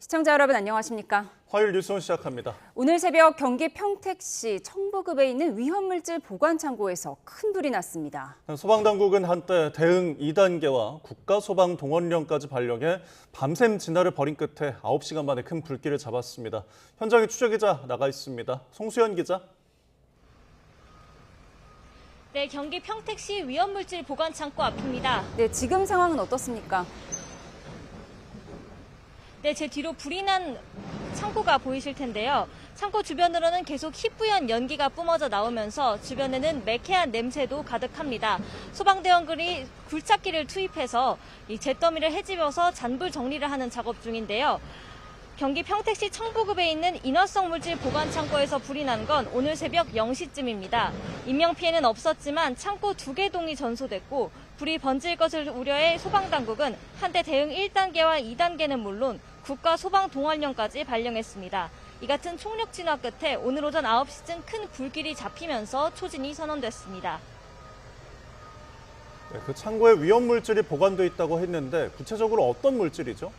시청자 여러분 안녕하십니까? 화요일 뉴스원 시작합니다. 오늘 새벽 경기 평택시 청부급에 있는 위험물질 보관창고에서 큰 불이 났습니다. 소방당국은 한때 대응 2단계와 국가소방동원령까지 발령해 밤샘 진화를 벌인 끝에 9시간 만에 큰 불길을 잡았습니다. 현장에 취재기자 나가 있습니다. 송수연 기자. 네, 경기 평택시 위험물질 보관창고 앞입니다. 네, 지금 상황은 어떻습니까? 네, 제 뒤로 불이 난 창고가 보이실 텐데요. 창고 주변으로는 계속 희뿌연 연기가 뿜어져 나오면서 주변에는 매캐한 냄새도 가득합니다. 소방대원들이 굴착기를 투입해서 이 잿더미를 헤집어서 잔불 정리를 하는 작업 중인데요. 경기 평택시 청부급에 있는 인화성 물질 보관 창고에서 불이 난 건 오늘 새벽 0시쯤입니다. 인명피해는 없었지만 창고 2개 동이 전소됐고 불이 번질 것을 우려해 소방당국은 한때 대응 1단계와 2단계는 물론 국가소방동원령까지 발령했습니다. 이 같은 총력 진화 끝에 오늘 오전 9시쯤 큰 불길이 잡히면서 초진이 선언됐습니다. 네, 그 창고에 위험물질이 보관돼 있다고 했는데 구체적으로 어떤 물질이죠?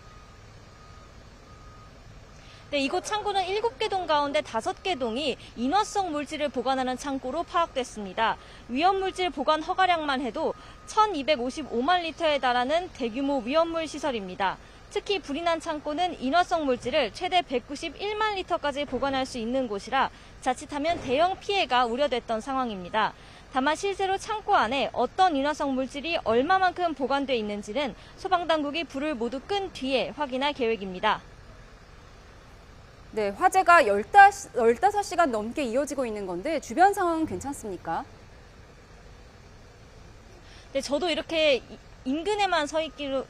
네, 이곳 창고는 7개 동 가운데 5개 동이 인화성 물질을 보관하는 창고로 파악됐습니다. 위험물질 보관 허가량만 해도 1255만 리터에 달하는 대규모 위험물 시설입니다. 특히 불이 난 창고는 인화성 물질을 최대 191만 리터까지 보관할 수 있는 곳이라 자칫하면 대형 피해가 우려됐던 상황입니다. 다만 실제로 창고 안에 어떤 인화성 물질이 얼마만큼 보관돼 있는지는 소방당국이 불을 모두 끈 뒤에 확인할 계획입니다. 네, 화재가 15시간 넘게 이어지고 있는 건데 주변 상황은 괜찮습니까? 네, 저도 이렇게 인근에만 서 있기도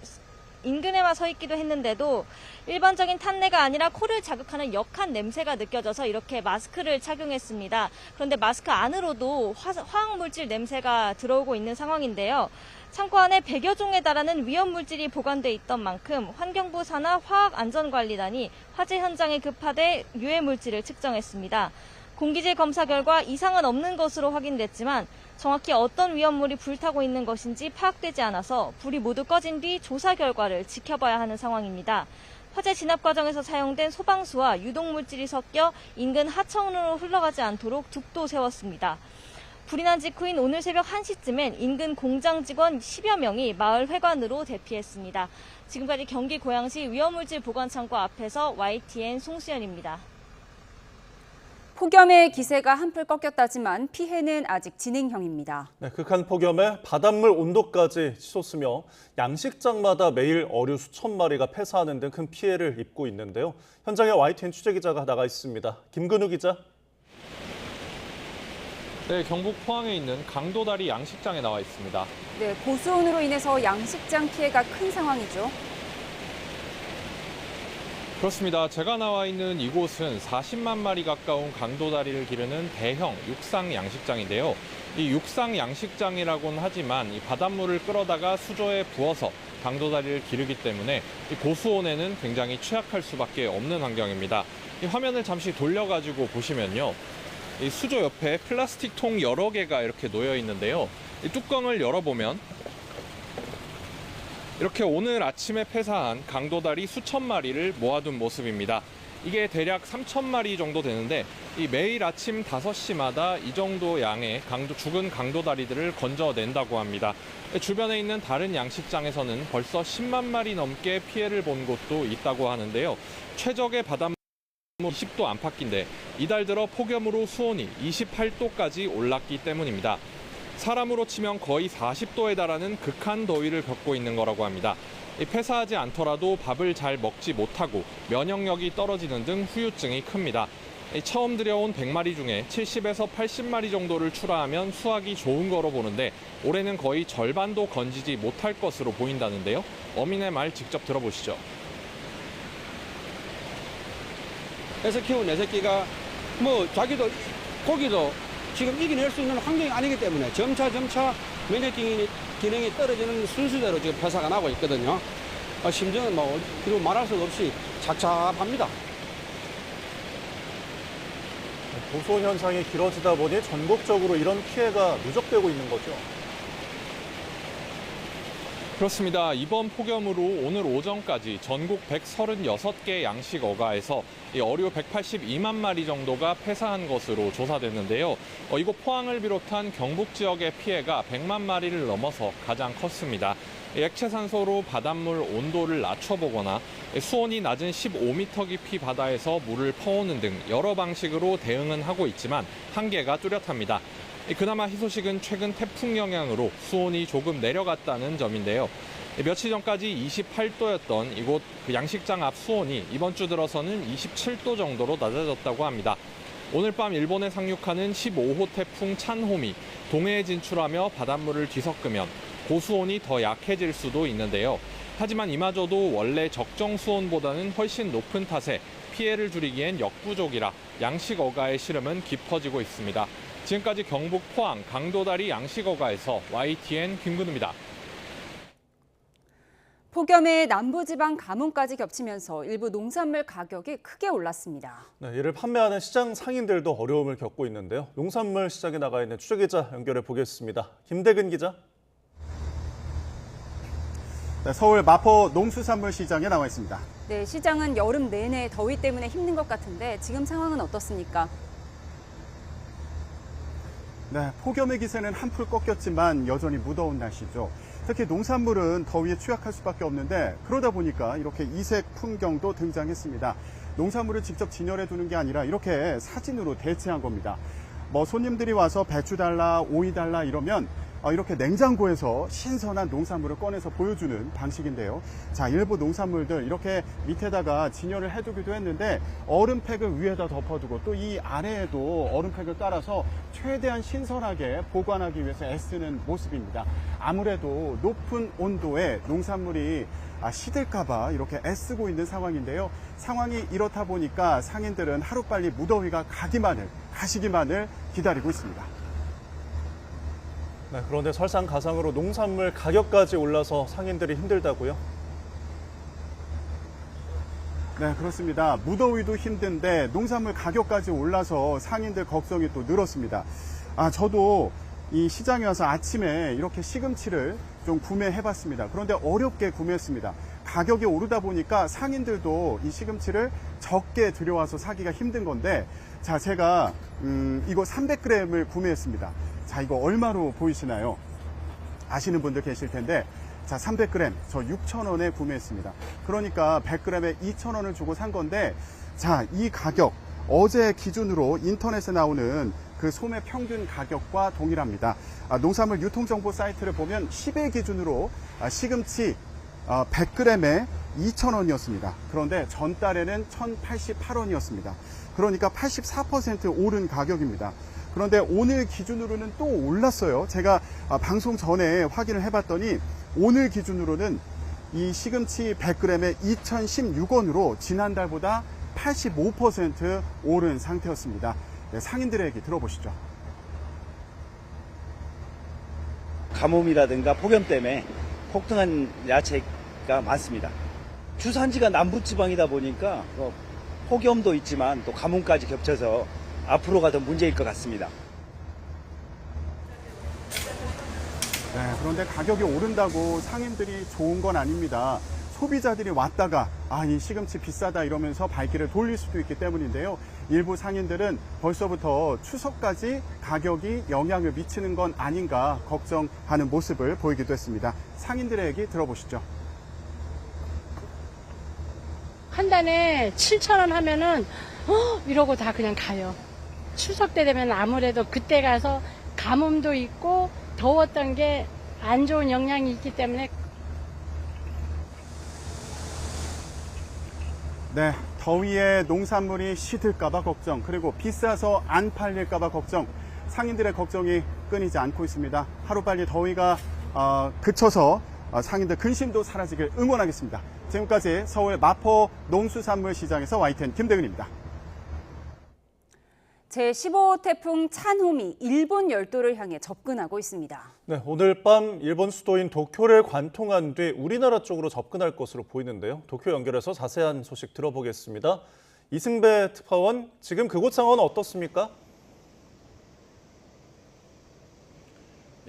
했는데도 일반적인 탄내가 아니라 코를 자극하는 역한 냄새가 느껴져서 이렇게 마스크를 착용했습니다. 그런데 마스크 안으로도 화학물질 냄새가 들어오고 있는 상황인데요. 창고 안에 100여 종에 달하는 위험물질이 보관돼 있던 만큼 환경부 산하 화학안전관리단이 화재 현장에 급파돼 유해물질을 측정했습니다. 공기질 검사 결과 이상은 없는 것으로 확인됐지만 정확히 어떤 위험물이 불타고 있는 것인지 파악되지 않아서 불이 모두 꺼진 뒤 조사 결과를 지켜봐야 하는 상황입니다. 화재 진압 과정에서 사용된 소방수와 유독물질이 섞여 인근 하천으로 흘러가지 않도록 둑도 세웠습니다. 불이 난 직후인 오늘 새벽 1시쯤엔 인근 공장 직원 10여 명이 마을 회관으로 대피했습니다. 지금까지 경기 고양시 위험물질 보관창고 앞에서 YTN 송수연입니다. 폭염의 기세가 한풀 꺾였다지만 피해는 아직 진행형입니다. 네, 극한 폭염에 바닷물 온도까지 치솟으며 양식장마다 매일 어류 수천 마리가 폐사하는 등 큰 피해를 입고 있는데요. 현장에 YTN 취재기자가 나가 있습니다. 김근우 기자. 네, 경북 포항에 있는 강도다리 양식장에 나와 있습니다. 네, 고수온으로 인해서 양식장 피해가 큰 상황이죠. 그렇습니다. 제가 나와 있는 이곳은 40만 마리 가까운 강도다리를 기르는 대형 육상 양식장인데요. 이 육상 양식장이라고는 하지만 이 바닷물을 끌어다가 수조에 부어서 강도다리를 기르기 때문에 이 고수온에는 굉장히 취약할 수밖에 없는 환경입니다. 이 화면을 잠시 돌려가지고 보시면요. 이 수조 옆에 플라스틱 통 여러 개가 이렇게 놓여 있는데요. 이 뚜껑을 열어보면 이렇게 오늘 아침에 폐사한 강도다리 수천 마리를 모아둔 모습입니다. 이게 대략 3천 마리 정도 되는데 이 매일 아침 5시마다 이 정도 양의 죽은 강도다리들을 건져낸다고 합니다. 주변에 있는 다른 양식장에서는 벌써 10만 마리 넘게 피해를 본 곳도 있다고 하는데요. 최적의 바닷물 20도 안팎인데 이달 들어 폭염으로 수온이 28도까지 올랐기 때문입니다. 사람으로 치면 거의 40도에 달하는 극한 더위를 겪고 있는 거라고 합니다. 폐사하지 않더라도 밥을 잘 먹지 못하고 면역력이 떨어지는 등 후유증이 큽니다. 처음 들여온 100마리 중에 70에서 80마리 정도를 출하하면 수확이 좋은 거로 보는데 올해는 거의 절반도 건지지 못할 것으로 보인다는데요. 어민의 말 직접 들어보시죠. 해서 키운 내 새끼가 자기도 고기도 지금 이겨낼 수 있는 환경이 아니기 때문에 점차 면역 기능이 떨어지는 순수대로 지금 폐사가 나고 있거든요. 심정은 그리고 말할 수 없이 착잡합니다. 고수온 현상이 길어지다 보니 전국적으로 이런 피해가 누적되고 있는 거죠. 그렇습니다. 이번 폭염으로 오늘 오전까지 전국 136개 양식 어가에서 어류 182만 마리 정도가 폐사한 것으로 조사됐는데요. 이곳 포항을 비롯한 경북 지역의 피해가 100만 마리를 넘어서 가장 컸습니다. 액체산소로 바닷물 온도를 낮춰보거나 수온이 낮은 15m 깊이 바다에서 물을 퍼오는 등 여러 방식으로 대응은 하고 있지만 한계가 뚜렷합니다. 그나마 희소식은 최근 태풍 영향으로 수온이 조금 내려갔다는 점인데요. 며칠 전까지 28도였던 이곳 양식장 앞 수온이 이번 주 들어서는 27도 정도로 낮아졌다고 합니다. 오늘 밤 일본에 상륙하는 15호 태풍 찬홈이 동해에 진출하며 바닷물을 뒤섞으면 고수온이 더 약해질 수도 있는데요. 하지만 이마저도 원래 적정 수온보다는 훨씬 높은 탓에 피해를 줄이기엔 역부족이라 양식 어가의 시름은 깊어지고 있습니다. 지금까지 경북 포항 강도다리 양식어가에서 YTN 김근우입니다. 폭염에 남부지방 가뭄까지 겹치면서 일부 농산물 가격이 크게 올랐습니다. 네, 이를 판매하는 시장 상인들도 어려움을 겪고 있는데요. 농산물 시장에 나가 있는 취재기자 연결해 보겠습니다. 김대근 기자. 네, 서울 마포 농수산물 시장에 나와 있습니다. 네, 시장은 여름 내내 더위 때문에 힘든 것 같은데 지금 상황은 어떻습니까? 네, 폭염의 기세는 한풀 꺾였지만 여전히 무더운 날씨죠. 특히 농산물은 더위에 취약할 수밖에 없는데 그러다 보니까 이렇게 이색 풍경도 등장했습니다. 농산물을 직접 진열해 두는 게 아니라 이렇게 사진으로 대체한 겁니다. 손님들이 와서 배추 달라, 오이 달라 이러면 이렇게 냉장고에서 신선한 농산물을 꺼내서 보여주는 방식인데요. 자, 일부 농산물들 이렇게 밑에다가 진열을 해두기도 했는데 얼음팩을 위에다 덮어두고 또 이 아래에도 얼음팩을 깔아서 최대한 신선하게 보관하기 위해서 애쓰는 모습입니다. 아무래도 높은 온도에 농산물이 시들까봐 이렇게 애쓰고 있는 상황인데요. 상황이 이렇다 보니까 상인들은 하루빨리 무더위가 가시기만을 기다리고 있습니다. 네, 그런데 설상가상으로 농산물 가격까지 올라서 상인들이 힘들다고요? 네, 그렇습니다. 무더위도 힘든데 농산물 가격까지 올라서 상인들 걱정이 또 늘었습니다. 저도 이 시장에 와서 아침에 이렇게 시금치를 좀 구매해봤습니다. 그런데 어렵게 구매했습니다. 가격이 오르다 보니까 상인들도 이 시금치를 적게 들여와서 사기가 힘든 건데, 자, 제가 이거 300g을 구매했습니다. 자, 이거 얼마로 보이시나요? 아시는 분들 계실 텐데, 자, 300g 저 6,000원에 구매했습니다. 그러니까 100g에 2,000원을 주고 산 건데, 자, 이 가격 어제 기준으로 인터넷에 나오는 그 소매 평균 가격과 동일합니다. 농산물 유통정보 사이트를 보면 10일 기준으로 시금치 100g에 2,000원이었습니다. 그런데 전달에는 1,088원이었습니다. 그러니까 84% 오른 가격입니다. 그런데 오늘 기준으로는 또 올랐어요. 제가 방송 전에 확인을 해봤더니 오늘 기준으로는 이 시금치 100g에 2,016원으로 지난달보다 85% 오른 상태였습니다. 네, 상인들의 얘기 들어보시죠. 가뭄이라든가 폭염 때문에 폭등한 야채가 많습니다. 주산지가 남부지방이다 보니까 폭염도 있지만 또 가뭄까지 겹쳐서 앞으로가 더 문제일 것 같습니다. 네, 그런데 가격이 오른다고 상인들이 좋은 건 아닙니다. 소비자들이 왔다가 이 시금치 비싸다 이러면서 발길을 돌릴 수도 있기 때문인데요. 일부 상인들은 벌써부터 추석까지 가격이 영향을 미치는 건 아닌가 걱정하는 모습을 보이기도 했습니다. 상인들의 얘기 들어보시죠. 한 단에 7,000원 하면은 이러고 다 그냥 가요. 추석 때 되면 아무래도 그때 가서 가뭄도 있고 더웠던 게 안 좋은 영향이 있기 때문에. 네, 더위에 농산물이 시들까봐 걱정, 그리고 비싸서 안 팔릴까봐 걱정, 상인들의 걱정이 끊이지 않고 있습니다. 하루빨리 더위가 그쳐서 상인들 근심도 사라지길 응원하겠습니다. 지금까지 서울 마포 농수산물 시장에서 YTN 김대근입니다. 제15호 태풍 찬홈이 일본 열도를 향해 접근하고 있습니다. 네, 오늘 밤 일본 수도인 도쿄를 관통한 뒤 우리나라 쪽으로 접근할 것으로 보이는데요. 도쿄 연결해서 자세한 소식 들어보겠습니다. 이승배 특파원, 지금 그곳 상황은 어떻습니까?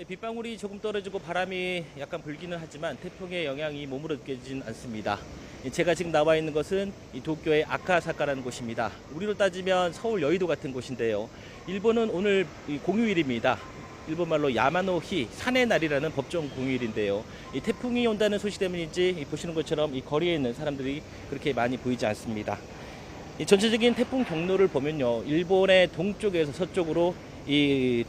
빗방울이 조금 떨어지고 바람이 약간 불기는 하지만 태풍의 영향이 몸으로 느껴지진 않습니다. 제가 지금 나와 있는 것은 이 도쿄의 아카사카라는 곳입니다. 우리로 따지면 서울 여의도 같은 곳인데요. 일본은 오늘 공휴일입니다. 일본말로 야마노히 산의 날이라는 법정 공휴일인데요. 이 태풍이 온다는 소식 때문인지 보시는 것처럼 이 거리에 있는 사람들이 그렇게 많이 보이지 않습니다. 이 전체적인 태풍 경로를 보면요, 일본의 동쪽에서 서쪽으로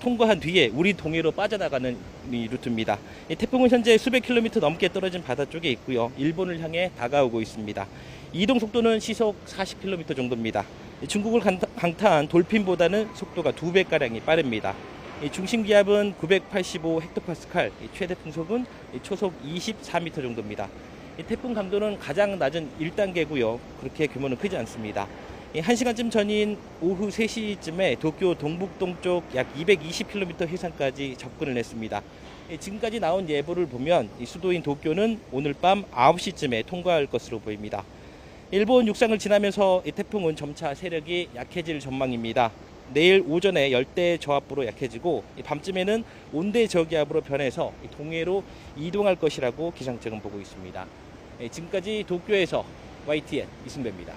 통과한 뒤에 우리 동해로 빠져나가는 이 루트입니다. 이 태풍은 현재 수백 킬로미터 넘게 떨어진 바다 쪽에 있고요, 일본을 향해 다가오고 있습니다. 이동 속도는 시속 40km 정도입니다. 중국을 강타한 돌핀보다는 속도가 2배가량이 빠릅니다. 중심 기압은 985헥토파스칼, 최대 풍속은 초속 24m 정도입니다. 태풍 강도는 가장 낮은 1단계고요. 그렇게 규모는 크지 않습니다. 1시간쯤 전인 오후 3시쯤에 도쿄 동북동쪽 약 220km 해상까지 접근을 했습니다. 지금까지 나온 예보를 보면 수도인 도쿄는 오늘 밤 9시쯤에 통과할 것으로 보입니다. 일본 육상을 지나면서 이 태풍은 점차 세력이 약해질 전망입니다. 내일 오전에 열대 저압부로 약해지고 밤쯤에는 온대 저기압으로 변해서 동해로 이동할 것이라고 기상청은 보고 있습니다. 지금까지 도쿄에서 YTN 이승배입니다.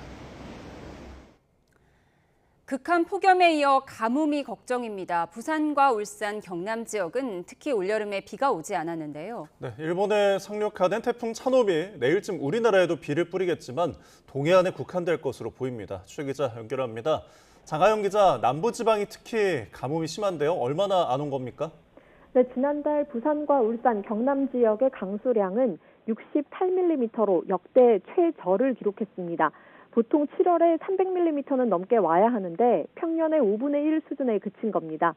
극한 폭염에 이어 가뭄이 걱정입니다. 부산과 울산, 경남 지역은 특히 올여름에 비가 오지 않았는데요. 네, 일본에 상륙하는 태풍 찬홈이 내일쯤 우리나라에도 비를 뿌리겠지만 동해안에 국한될 것으로 보입니다. 취재 기자 연결합니다. 장하영 기자, 남부지방이 특히 가뭄이 심한데요. 얼마나 안 온 겁니까? 네, 지난달 부산과 울산, 경남 지역의 강수량은 68mm로 역대 최저를 기록했습니다. 보통 7월에 300mm는 넘게 와야 하는데 평년의 5분의 1 수준에 그친 겁니다.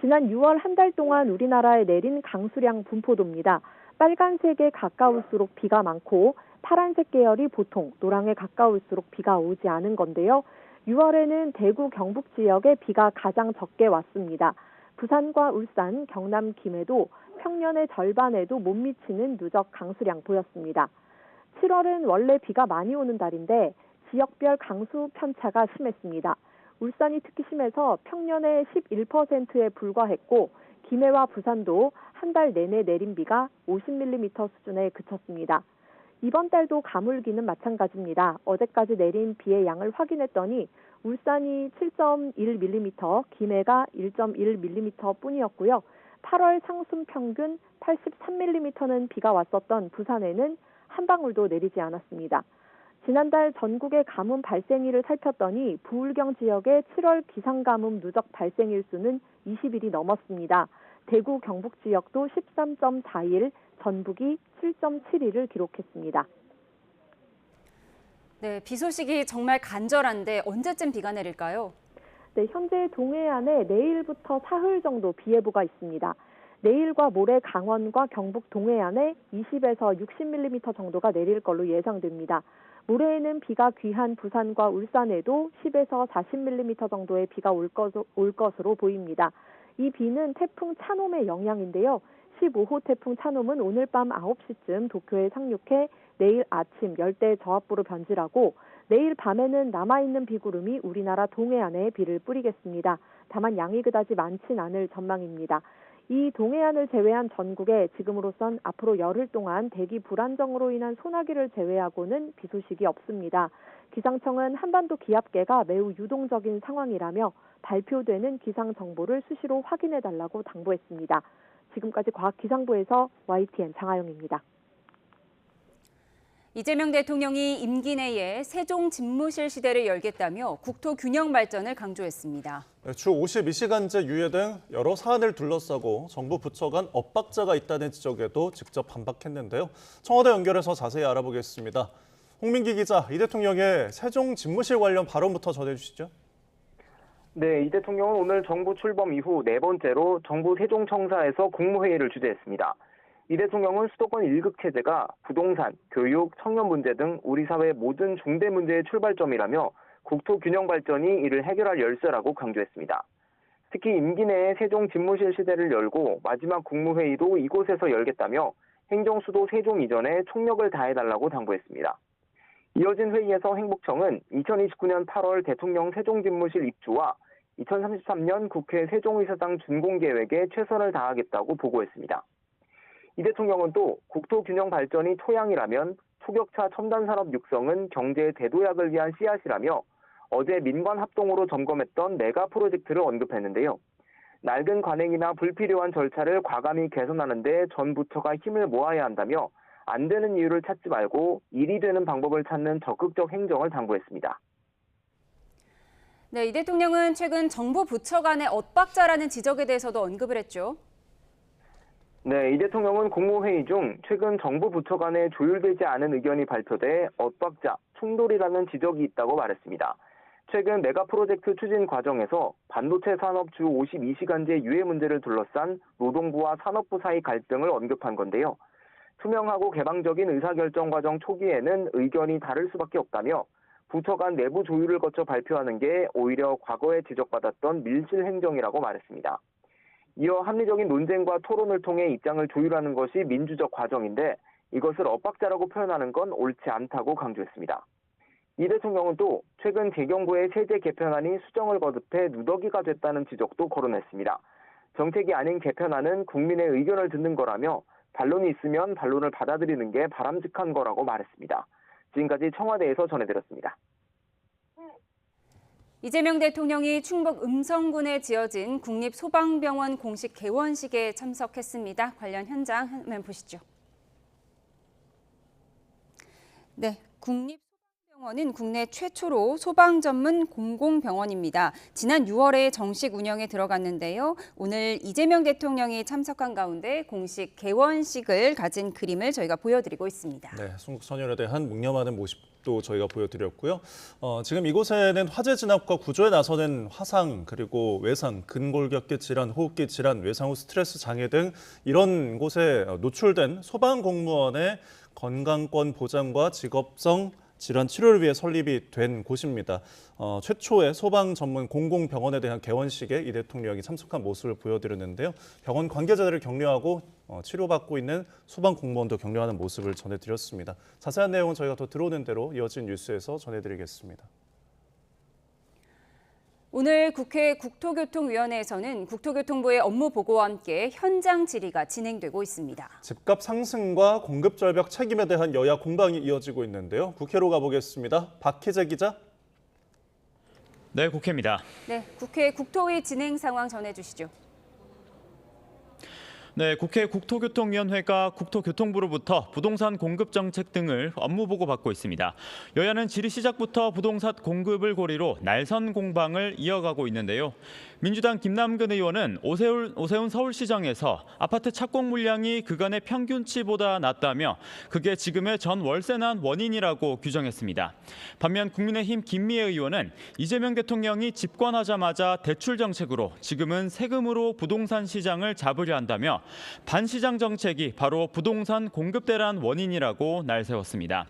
지난 6월 한 달 동안 우리나라에 내린 강수량 분포도입니다. 빨간색에 가까울수록 비가 많고 파란색 계열이 보통, 노랑에 가까울수록 비가 오지 않은 건데요. 6월에는 대구, 경북 지역에 비가 가장 적게 왔습니다. 부산과 울산, 경남, 김해도 평년의 절반에도 못 미치는 누적 강수량 보였습니다. 7월은 원래 비가 많이 오는 달인데 지역별 강수 편차가 심했습니다. 울산이 특히 심해서 평년의 11%에 불과했고 김해와 부산도 한 달 내내 내린 비가 50mm 수준에 그쳤습니다. 이번 달도 가물기는 마찬가지입니다. 어제까지 내린 비의 양을 확인했더니 울산이 7.1mm, 김해가 1.1mm 뿐이었고요. 8월 상순 평균 83mm는 비가 왔었던 부산에는 한 방울도 내리지 않았습니다. 지난달 전국의 가뭄 발생일을 살폈더니 부울경 지역의 7월 기상가뭄 누적 발생일 수는 20일이 넘었습니다. 대구, 경북 지역도 13.4일, 전북이 7.7일을 기록했습니다. 네, 비 소식이 정말 간절한데 언제쯤 비가 내릴까요? 네, 현재 동해안에 내일부터 사흘 정도 비 예보가 있습니다. 내일과 모레 강원과 경북 동해안에 20에서 60mm 정도가 내릴 걸로 예상됩니다. 모레에는 비가 귀한 부산과 울산에도 10에서 40mm 정도의 비가 올 것으로 보입니다. 이 비는 태풍 찬홈의 영향인데요. 15호 태풍 찬홈은 오늘 밤 9시쯤 도쿄에 상륙해 내일 아침 열대 저압부로 변질하고 내일 밤에는 남아있는 비구름이 우리나라 동해안에 비를 뿌리겠습니다. 다만 양이 그다지 많진 않을 전망입니다. 이 동해안을 제외한 전국에 지금으로선 앞으로 열흘 동안 대기 불안정으로 인한 소나기를 제외하고는 비 소식이 없습니다. 기상청은 한반도 기압계가 매우 유동적인 상황이라며 발표되는 기상 정보를 수시로 확인해달라고 당부했습니다. 지금까지 과학기상부에서 YTN 장하영입니다. 이재명 대통령이 임기 내에 세종 집무실 시대를 열겠다며 국토 균형 발전을 강조했습니다. 주 52시간제 유예 등 여러 사안을 둘러싸고 정부 부처 간 엇박자가 있다는 지적에도 직접 반박했는데요. 청와대 연결해서 자세히 알아보겠습니다. 홍민기 기자, 이 대통령의 세종 집무실 관련 발언부터 전해주시죠. 네, 이 대통령은 오늘 정부 출범 이후 네 번째로 정부 세종청사에서 국무회의를 주재했습니다. 이 대통령은 수도권 1극 체제가 부동산, 교육, 청년 문제 등 우리 사회 모든 중대 문제의 출발점이라며 국토 균형 발전이 이를 해결할 열쇠라고 강조했습니다. 특히 임기 내에 세종 집무실 시대를 열고 마지막 국무회의도 이곳에서 열겠다며 행정수도 세종 이전에 총력을 다해달라고 당부했습니다. 이어진 회의에서 행복청은 2029년 8월 대통령 세종 집무실 입주와 2033년 국회 세종의사당 준공계획에 최선을 다하겠다고 보고했습니다. 이 대통령은 또 국토균형 발전이 토양이라면 초격차 첨단산업 육성은 경제의 대도약을 위한 씨앗이라며 어제 민관 합동으로 점검했던 메가 프로젝트를 언급했는데요. 낡은 관행이나 불필요한 절차를 과감히 개선하는 데 전 부처가 힘을 모아야 한다며 안 되는 이유를 찾지 말고 일이 되는 방법을 찾는 적극적 행정을 당부했습니다. 네, 이 대통령은 최근 정부 부처 간의 엇박자라는 지적에 대해서도 언급을 했죠. 네, 이 대통령은 국무회의 중 최근 정부 부처 간에 조율되지 않은 의견이 발표돼 엇박자, 충돌이라는 지적이 있다고 말했습니다. 최근 메가 프로젝트 추진 과정에서 반도체 산업 주 52시간제 유예 문제를 둘러싼 노동부와 산업부 사이 갈등을 언급한 건데요. 투명하고 개방적인 의사결정 과정 초기에는 의견이 다를 수밖에 없다며 부처 간 내부 조율을 거쳐 발표하는 게 오히려 과거에 지적받았던 밀실 행정이라고 말했습니다. 이어 합리적인 논쟁과 토론을 통해 입장을 조율하는 것이 민주적 과정인데 이것을 엇박자라고 표현하는 건 옳지 않다고 강조했습니다. 이 대통령은 또 최근 재경부의 세제 개편안이 수정을 거듭해 누더기가 됐다는 지적도 거론했습니다. 정책이 아닌 개편안은 국민의 의견을 듣는 거라며 반론이 있으면 반론을 받아들이는 게 바람직한 거라고 말했습니다. 지금까지 청와대에서 전해드렸습니다. 이재명 대통령이 충북 음성군에 지어진 국립소방병원 공식 개원식에 참석했습니다. 관련 현장 화면 보시죠. 네, 국립소방병원은 국내 최초로 소방 전문 공공병원입니다. 지난 6월에 정식 운영에 들어갔는데요. 오늘 이재명 대통령이 참석한 가운데 공식 개원식을 가진 그림을 저희가 보여드리고 있습니다. 네, 순국 선열에 대한 묵념하는 모습도 저희가 보여드렸고요. 지금 이곳에는 화재 진압과 구조에 나서는 화상, 그리고 외상, 근골격계 질환, 호흡기 질환, 외상 후 스트레스 장애 등 이런 곳에 노출된 소방 공무원의 건강권 보장과 직업성 질환 치료를 위해 설립이 된 곳입니다. 최초의 소방 전문 공공병원에 대한 개원식에 이 대통령이 참석한 모습을 보여드렸는데요. 병원 관계자들을 격려하고 치료받고 있는 소방 공무원도 격려하는 모습을 전해드렸습니다. 자세한 내용은 저희가 더 들어오는 대로 이어진 뉴스에서 전해드리겠습니다. 오늘 국회 국토교통위원회에서는 국토교통부의 업무 보고와 함께 현장 질의가 진행되고 있습니다. 집값 상승과 공급 절벽 책임에 대한 여야 공방이 이어지고 있는데요. 국회로 가보겠습니다. 박희재 기자. 네, 국회입니다. 네, 국회 국토위 진행 상황 전해주시죠. 네, 국회 국토교통위원회가 국토교통부로부터 부동산 공급 정책 등을 업무 보고 받고 있습니다. 여야는 질의 시작부터 부동산 공급을 고리로 날선 공방을 이어가고 있는데요. 민주당 김남근 의원은 오세훈 서울시장에서 아파트 착공 물량이 그간의 평균치보다 낮다며 그게 지금의 전 월세난 원인이라고 규정했습니다. 반면 국민의힘 김미애 의원은 이재명 대통령이 집권하자마자 대출 정책으로 지금은 세금으로 부동산 시장을 잡으려 한다며 반시장 정책이 바로 부동산 공급 대란 원인이라고 날세웠습니다.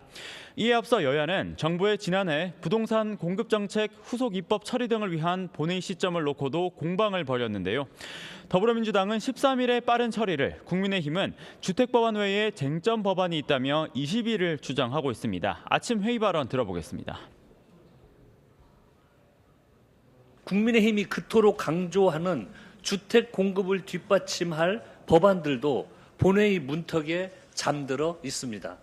이에 앞서 여야는 정부의 지난해 부동산 공급 정책 후속 입법 처리 등을 위한 본회의 시점을 놓고도 공방을 벌였는데요. 더불어민주당은 13일에 빠른 처리를, 국민의힘은 주택법안 외에 쟁점 법안이 있다며 20일을 주장하고 있습니다. 아침 회의 발언 들어보겠습니다. 국민의힘이 그토록 강조하는 주택 공급을 뒷받침할 법안들도 본회의 문턱에 잠들어 있습니다.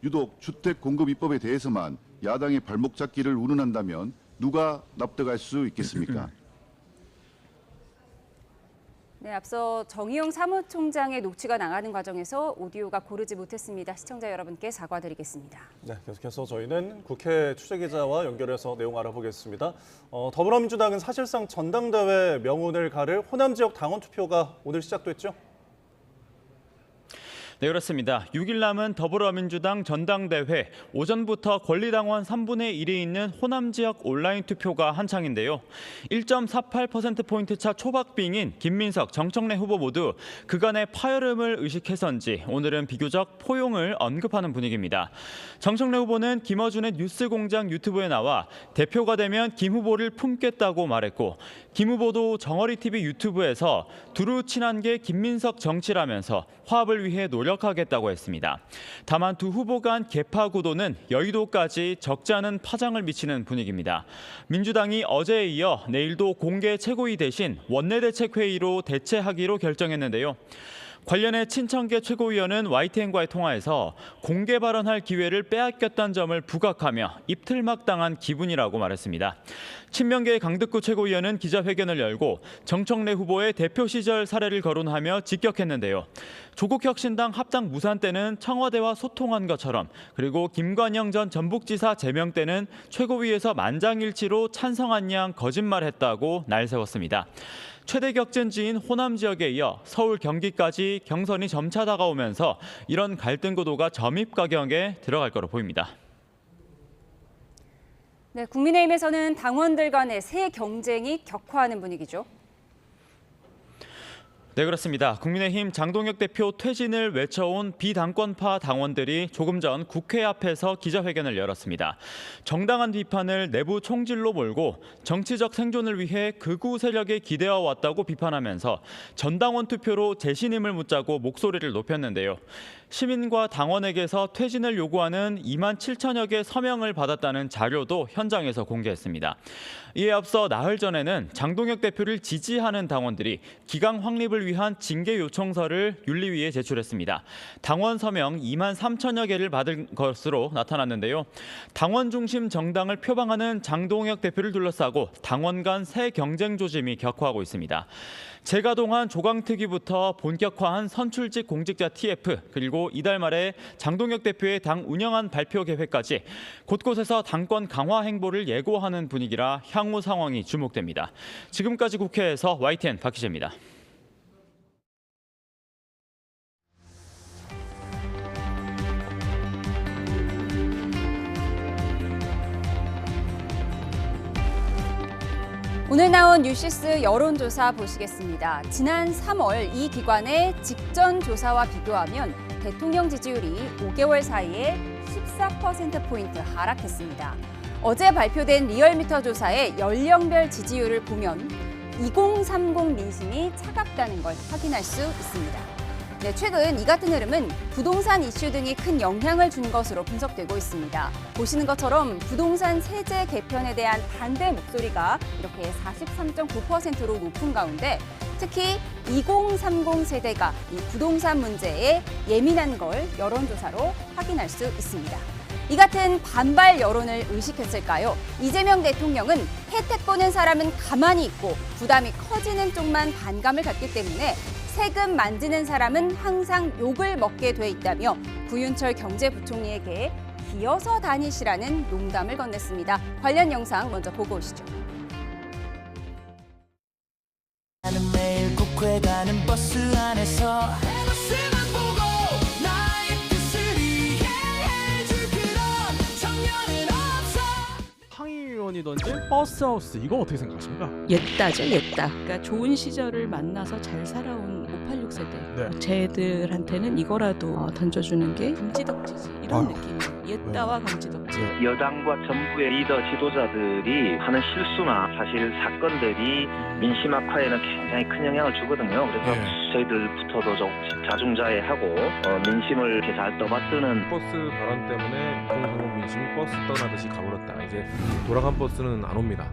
유독 주택 공급 입법에 대해서만 야당의 발목 잡기를 운운한다면 누가 납득할 수 있겠습니까? 네, 앞서 정의용 사무총장의 녹취가 나가는 과정에서 오디오가 고르지 못했습니다. 시청자 여러분께 사과드리겠습니다. 네, 계속해서 저희는 국회 취재기자와 연결해서 내용 알아보겠습니다. 더불어민주당은 사실상 전당대회 명운을 가를 호남 지역 당원 투표가 오늘 시작됐죠? 네, 그렇습니다. 6일 남은 더불어민주당 전당대회 오전부터 권리당원 3분의 1이 있는 호남 지역 온라인 투표가 한창인데요. 1.48%포인트 차 초박빙인 김민석, 정청래 후보 모두 그간의 파열음을 의식해서인지 오늘은 비교적 포용을 언급하는 분위기입니다. 정청래 후보는 김어준의 뉴스공장 유튜브에 나와 대표가 되면 김 후보를 품겠다고 말했고, 김 후보도 정어리TV 유튜브에서 두루 친한 게 김민석 정치라면서 화합을 위해 노력 노력하겠다고 했습니다. 다만 두 후보 간 계파 구도는 여의도까지 적지 않은 파장을 미치는 분위기입니다. 민주당이 어제에 이어 내일도 공개 최고위 대신 원내대책회의로 대체하기로 결정했는데요. 관련해 친청계 최고위원은 YTN과의 통화에서 공개 발언할 기회를 빼앗겼다는 점을 부각하며 입틀막 당한 기분이라고 말했습니다. 친명계 강득구 최고위원은 기자회견을 열고 정청래 후보의 대표 시절 사례를 거론하며 직격했는데요. 조국혁신당 합당 무산 때는 청와대와 소통한 것처럼, 그리고 김관영 전 전북지사 제명 때는 최고위에서 만장일치로 찬성한 양 거짓말했다고 날세웠습니다. 최대 격전지인 호남 지역에 이어 서울, 경기까지 경선이 점차 다가오면서 이런 갈등 구도가 점입가경에 들어갈 거로 보입니다. 네, 국민의힘에서는 당원들 간의 새 경쟁이 격화하는 분위기죠. 네, 그렇습니다. 국민의힘 장동혁 대표 퇴진을 외쳐온 비당권파 당원들이 조금 전 국회 앞에서 기자회견을 열었습니다. 정당한 비판을 내부 총질로 몰고 정치적 생존을 위해 극우 세력에 기대어 왔다고 비판하면서 전당원 투표로 재신임을 묻자고 목소리를 높였는데요. 시민과 당원에게서 퇴진을 요구하는 2만 7천여 개 서명을 받았다는 자료도 현장에서 공개했습니다. 이에 앞서 나흘 전에는 장동혁 대표를 지지하는 당원들이 기강 확립을 위한 징계 요청서를 윤리위에 제출했습니다. 당원 서명 2만 3천여 개를 받은 것으로 나타났는데요. 당원 중심 정당을 표방하는 장동혁 대표를 둘러싸고 당원 간 새 경쟁 조짐이 격화하고 있습니다. 재가동한 조강특위부터 본격화한 선출직 공직자 TF, 그리고 이달 말에 장동혁 대표의 당 운영안 발표 계획까지 곳곳에서 당권 강화 행보를 예고하는 분위기라 향후 상황이 주목됩니다. 지금까지 국회에서 YTN 박 기자입니다. 오늘 나온 뉴시스 여론조사 보시겠습니다. 지난 3월 이 기관의 직전 조사와 비교하면 대통령 지지율이 5개월 사이에 14%포인트 하락했습니다. 어제 발표된 리얼미터 조사의 연령별 지지율을 보면 2030 민심이 차갑다는 걸 확인할 수 있습니다. 네, 최근 이 같은 흐름은 부동산 이슈 등이 큰 영향을 준 것으로 분석되고 있습니다. 보시는 것처럼 부동산 세제 개편에 대한 반대 목소리가 이렇게 43.9%로 높은 가운데 특히 2030 세대가 이 부동산 문제에 예민한 걸 여론조사로 확인할 수 있습니다. 이 같은 반발 여론을 의식했을까요? 이재명 대통령은 혜택 보는 사람은 가만히 있고 부담이 커지는 쪽만 반감을 갖기 때문에 세금 만지는 사람은 항상 욕을 먹게 돼 있다며 구윤철 경제부총리에게 기어서 다니시라는 농담을 건넸습니다. 관련 영상 먼저 보고 오시죠. 나는 매일 국회 가는 버스 안에서 버스만 보고 나의 뜻을 이해해줄 그런 청년은 없어. 상임위원이던지 버스하우스 이거 어떻게 생각하십니까? 옛다죠, 옛다. 그러니까 좋은 시절을 만나서 잘 살아온 586 세대. 네. 쟤들한테는 이거라도 던져주는 게 감지덕지지 이런 느낌이에요. 옛다와 감지덕지. 여당과 정부의 리더 지도자들이 하는 실수나 사실 사건들이 민심 악화에는 굉장히 큰 영향을 주거든요. 그래서 저희들부터도 좀 자중자애하고 민심을 이렇게 잘 떠받드는 버스 발언 때문에 공공은 민심이 버스 떠나듯이 가버렸다. 이제 돌아간 버스는 안 옵니다.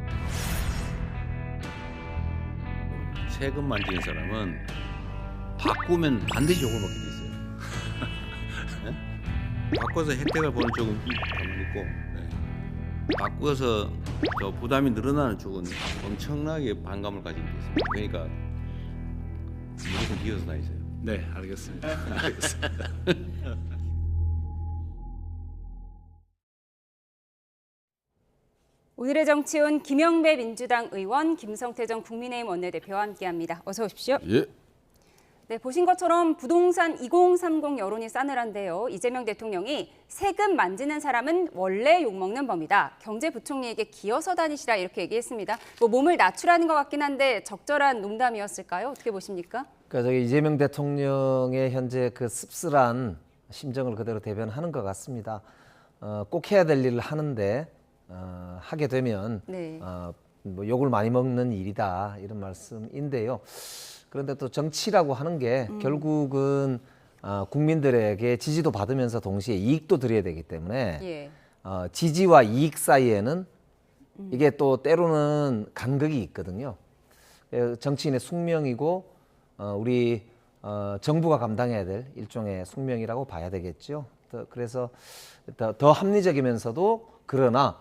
세금 만지는 사람은 바꾸면 반드시 욕을 먹게 돼 있어요. 네? 바꿔서 혜택을 보는 쪽은 가만히 있고, 네. 바꿔서 저 부담이 늘어나는 쪽은 엄청나게 반감을 가지게 돼 있습니다. 그러니까 무조건 기어서 다니세요. 네, 알겠습니다. 알겠습니다. 오늘의 정치온 김영배 민주당 의원, 김성태 전 국민의힘 원내대표와 함께합니다. 어서 오십시오. 예. 네, 보신 것처럼 부동산 2030 여론이 싸늘한데요. 이재명 대통령이 세금 만지는 사람은 원래 욕먹는 범이다. 경제부총리에게 기어서 다니시라 이렇게 얘기했습니다. 뭐 몸을 낮추라는 것 같긴 한데 적절한 농담이었을까요? 어떻게 보십니까? 그러니까 저기 이재명 대통령의 현재 그 씁쓸한 심정을 그대로 대변하는 것 같습니다. 꼭 해야 될 일을 하는데 하게 되면 네. 뭐 욕을 많이 먹는 일이다 이런 말씀인데요. 그런데 또 정치라고 하는 게 결국은 국민들에게 지지도 받으면서 동시에 이익도 드려야 되기 때문에 예. 지지와 이익 사이에는 이게 또 때로는 간극이 있거든요. 정치인의 숙명이고 우리 정부가 감당해야 될 일종의 숙명이라고 봐야 되겠죠. 그래서 더 합리적이면서도 그러나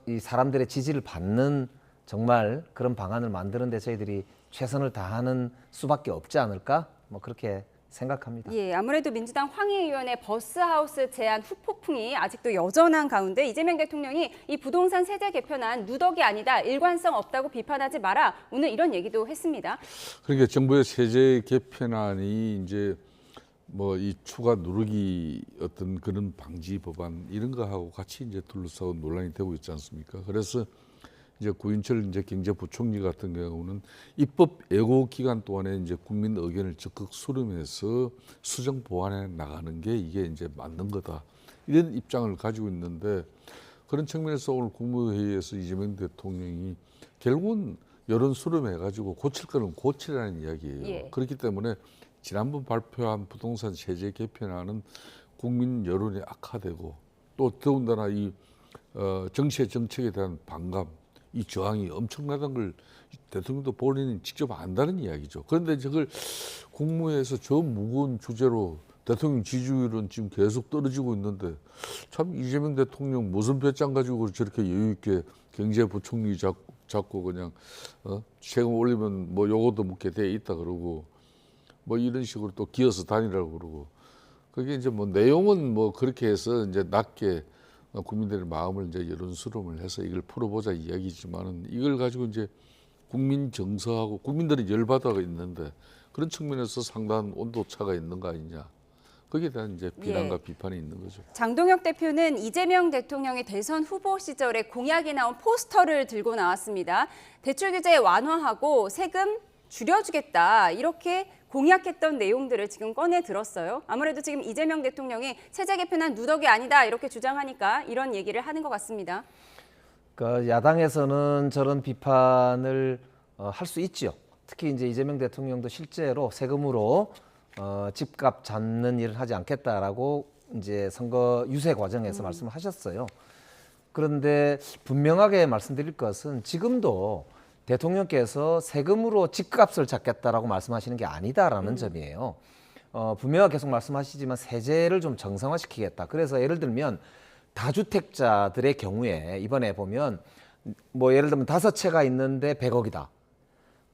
이 사람들의 지지를 받는 정말 그런 방안을 만드는 데 저희들이 최선을 다하는 수밖에 없지 않을까? 뭐 그렇게 생각합니다. 예, 아무래도 민주당 황희 의원의 버스하우스 제안 후폭풍이 아직도 여전한 가운데 이재명 대통령이 이 부동산 세제 개편안 누더기 아니다, 일관성 없다고 비판하지 마라. 오늘 이런 얘기도 했습니다. 그러니까 정부의 세제 개편안이 이제 뭐 이 추가 누르기 어떤 그런 방지 법안 이런 거하고 같이 이제 둘러싸고 논란이 되고 있지 않습니까? 그래서 이제 구인철 이제 경제부총리 같은 경우는 입법 예고 기간 동안에 이제 국민 의견을 적극 수렴해서 수정 보완해 나가는 게 이게 이제 맞는 거다 이런 입장을 가지고 있는데 그런 측면에서 오늘 국무회의에서 이재명 대통령이 결국은 여론 수렴해 가지고 고칠 거는 고치라는 이야기예요. 예. 그렇기 때문에 지난번 발표한 부동산 세제 개편안은 국민 여론이 악화되고 또 더군다나 이 정치의 정책에 대한 반감 이 저항이 엄청나다는 걸 대통령도 본인이 직접 안다는 이야기죠. 그런데 저걸 국무회에서 저 무거운 주제로 대통령 지지율은 지금 계속 떨어지고 있는데 참 이재명 대통령 무슨 배짱 가지고 저렇게 여유 있게 경제부총리 잡고 그냥 세금 올리면 뭐 요것도 묻게 돼 있다 그러고 뭐 이런 식으로 또 기어서 다니라고 그러고 그게 이제 뭐 내용은 뭐 그렇게 해서 이제 낮게 국민들의 마음을 이제 여론 수렴을 해서 이걸 풀어보자 이야기지만은 이걸 가지고 이제 국민 정서하고 국민들이 열받아가 있는데 그런 측면에서 상당한 온도 차가 있는 거 아니냐. 거기에 대한 이제 비난과 예. 비판이 있는 거죠. 장동혁 대표는 이재명 대통령의 대선 후보 시절에 공약이 나온 포스터를 들고 나왔습니다. 대출 규제 완화하고 세금 줄여주겠다 이렇게 공약했던 내용들을 지금 꺼내 들었어요. 아무래도 지금 이재명 대통령이 세제 개편안 누더기 아니다 이렇게 주장하니까 이런 얘기를 하는 것 같습니다. 그러니까 야당에서는 저런 비판을 할 수 있죠. 특히 이제 이재명 대통령도 실제로 세금으로 집값 잡는 일을 하지 않겠다라고 이제 선거 유세 과정에서 말씀을 하셨어요. 그런데 분명하게 말씀드릴 것은 지금도 대통령께서 세금으로 집값을 잡겠다라고 말씀하시는 게 아니다라는 점이에요. 분명하게 계속 말씀하시지만 세제를 좀 정상화시키겠다. 그래서 예를 들면 다주택자들의 경우에 이번에 보면 뭐 예를 들면 5채가 있는데 100억이다.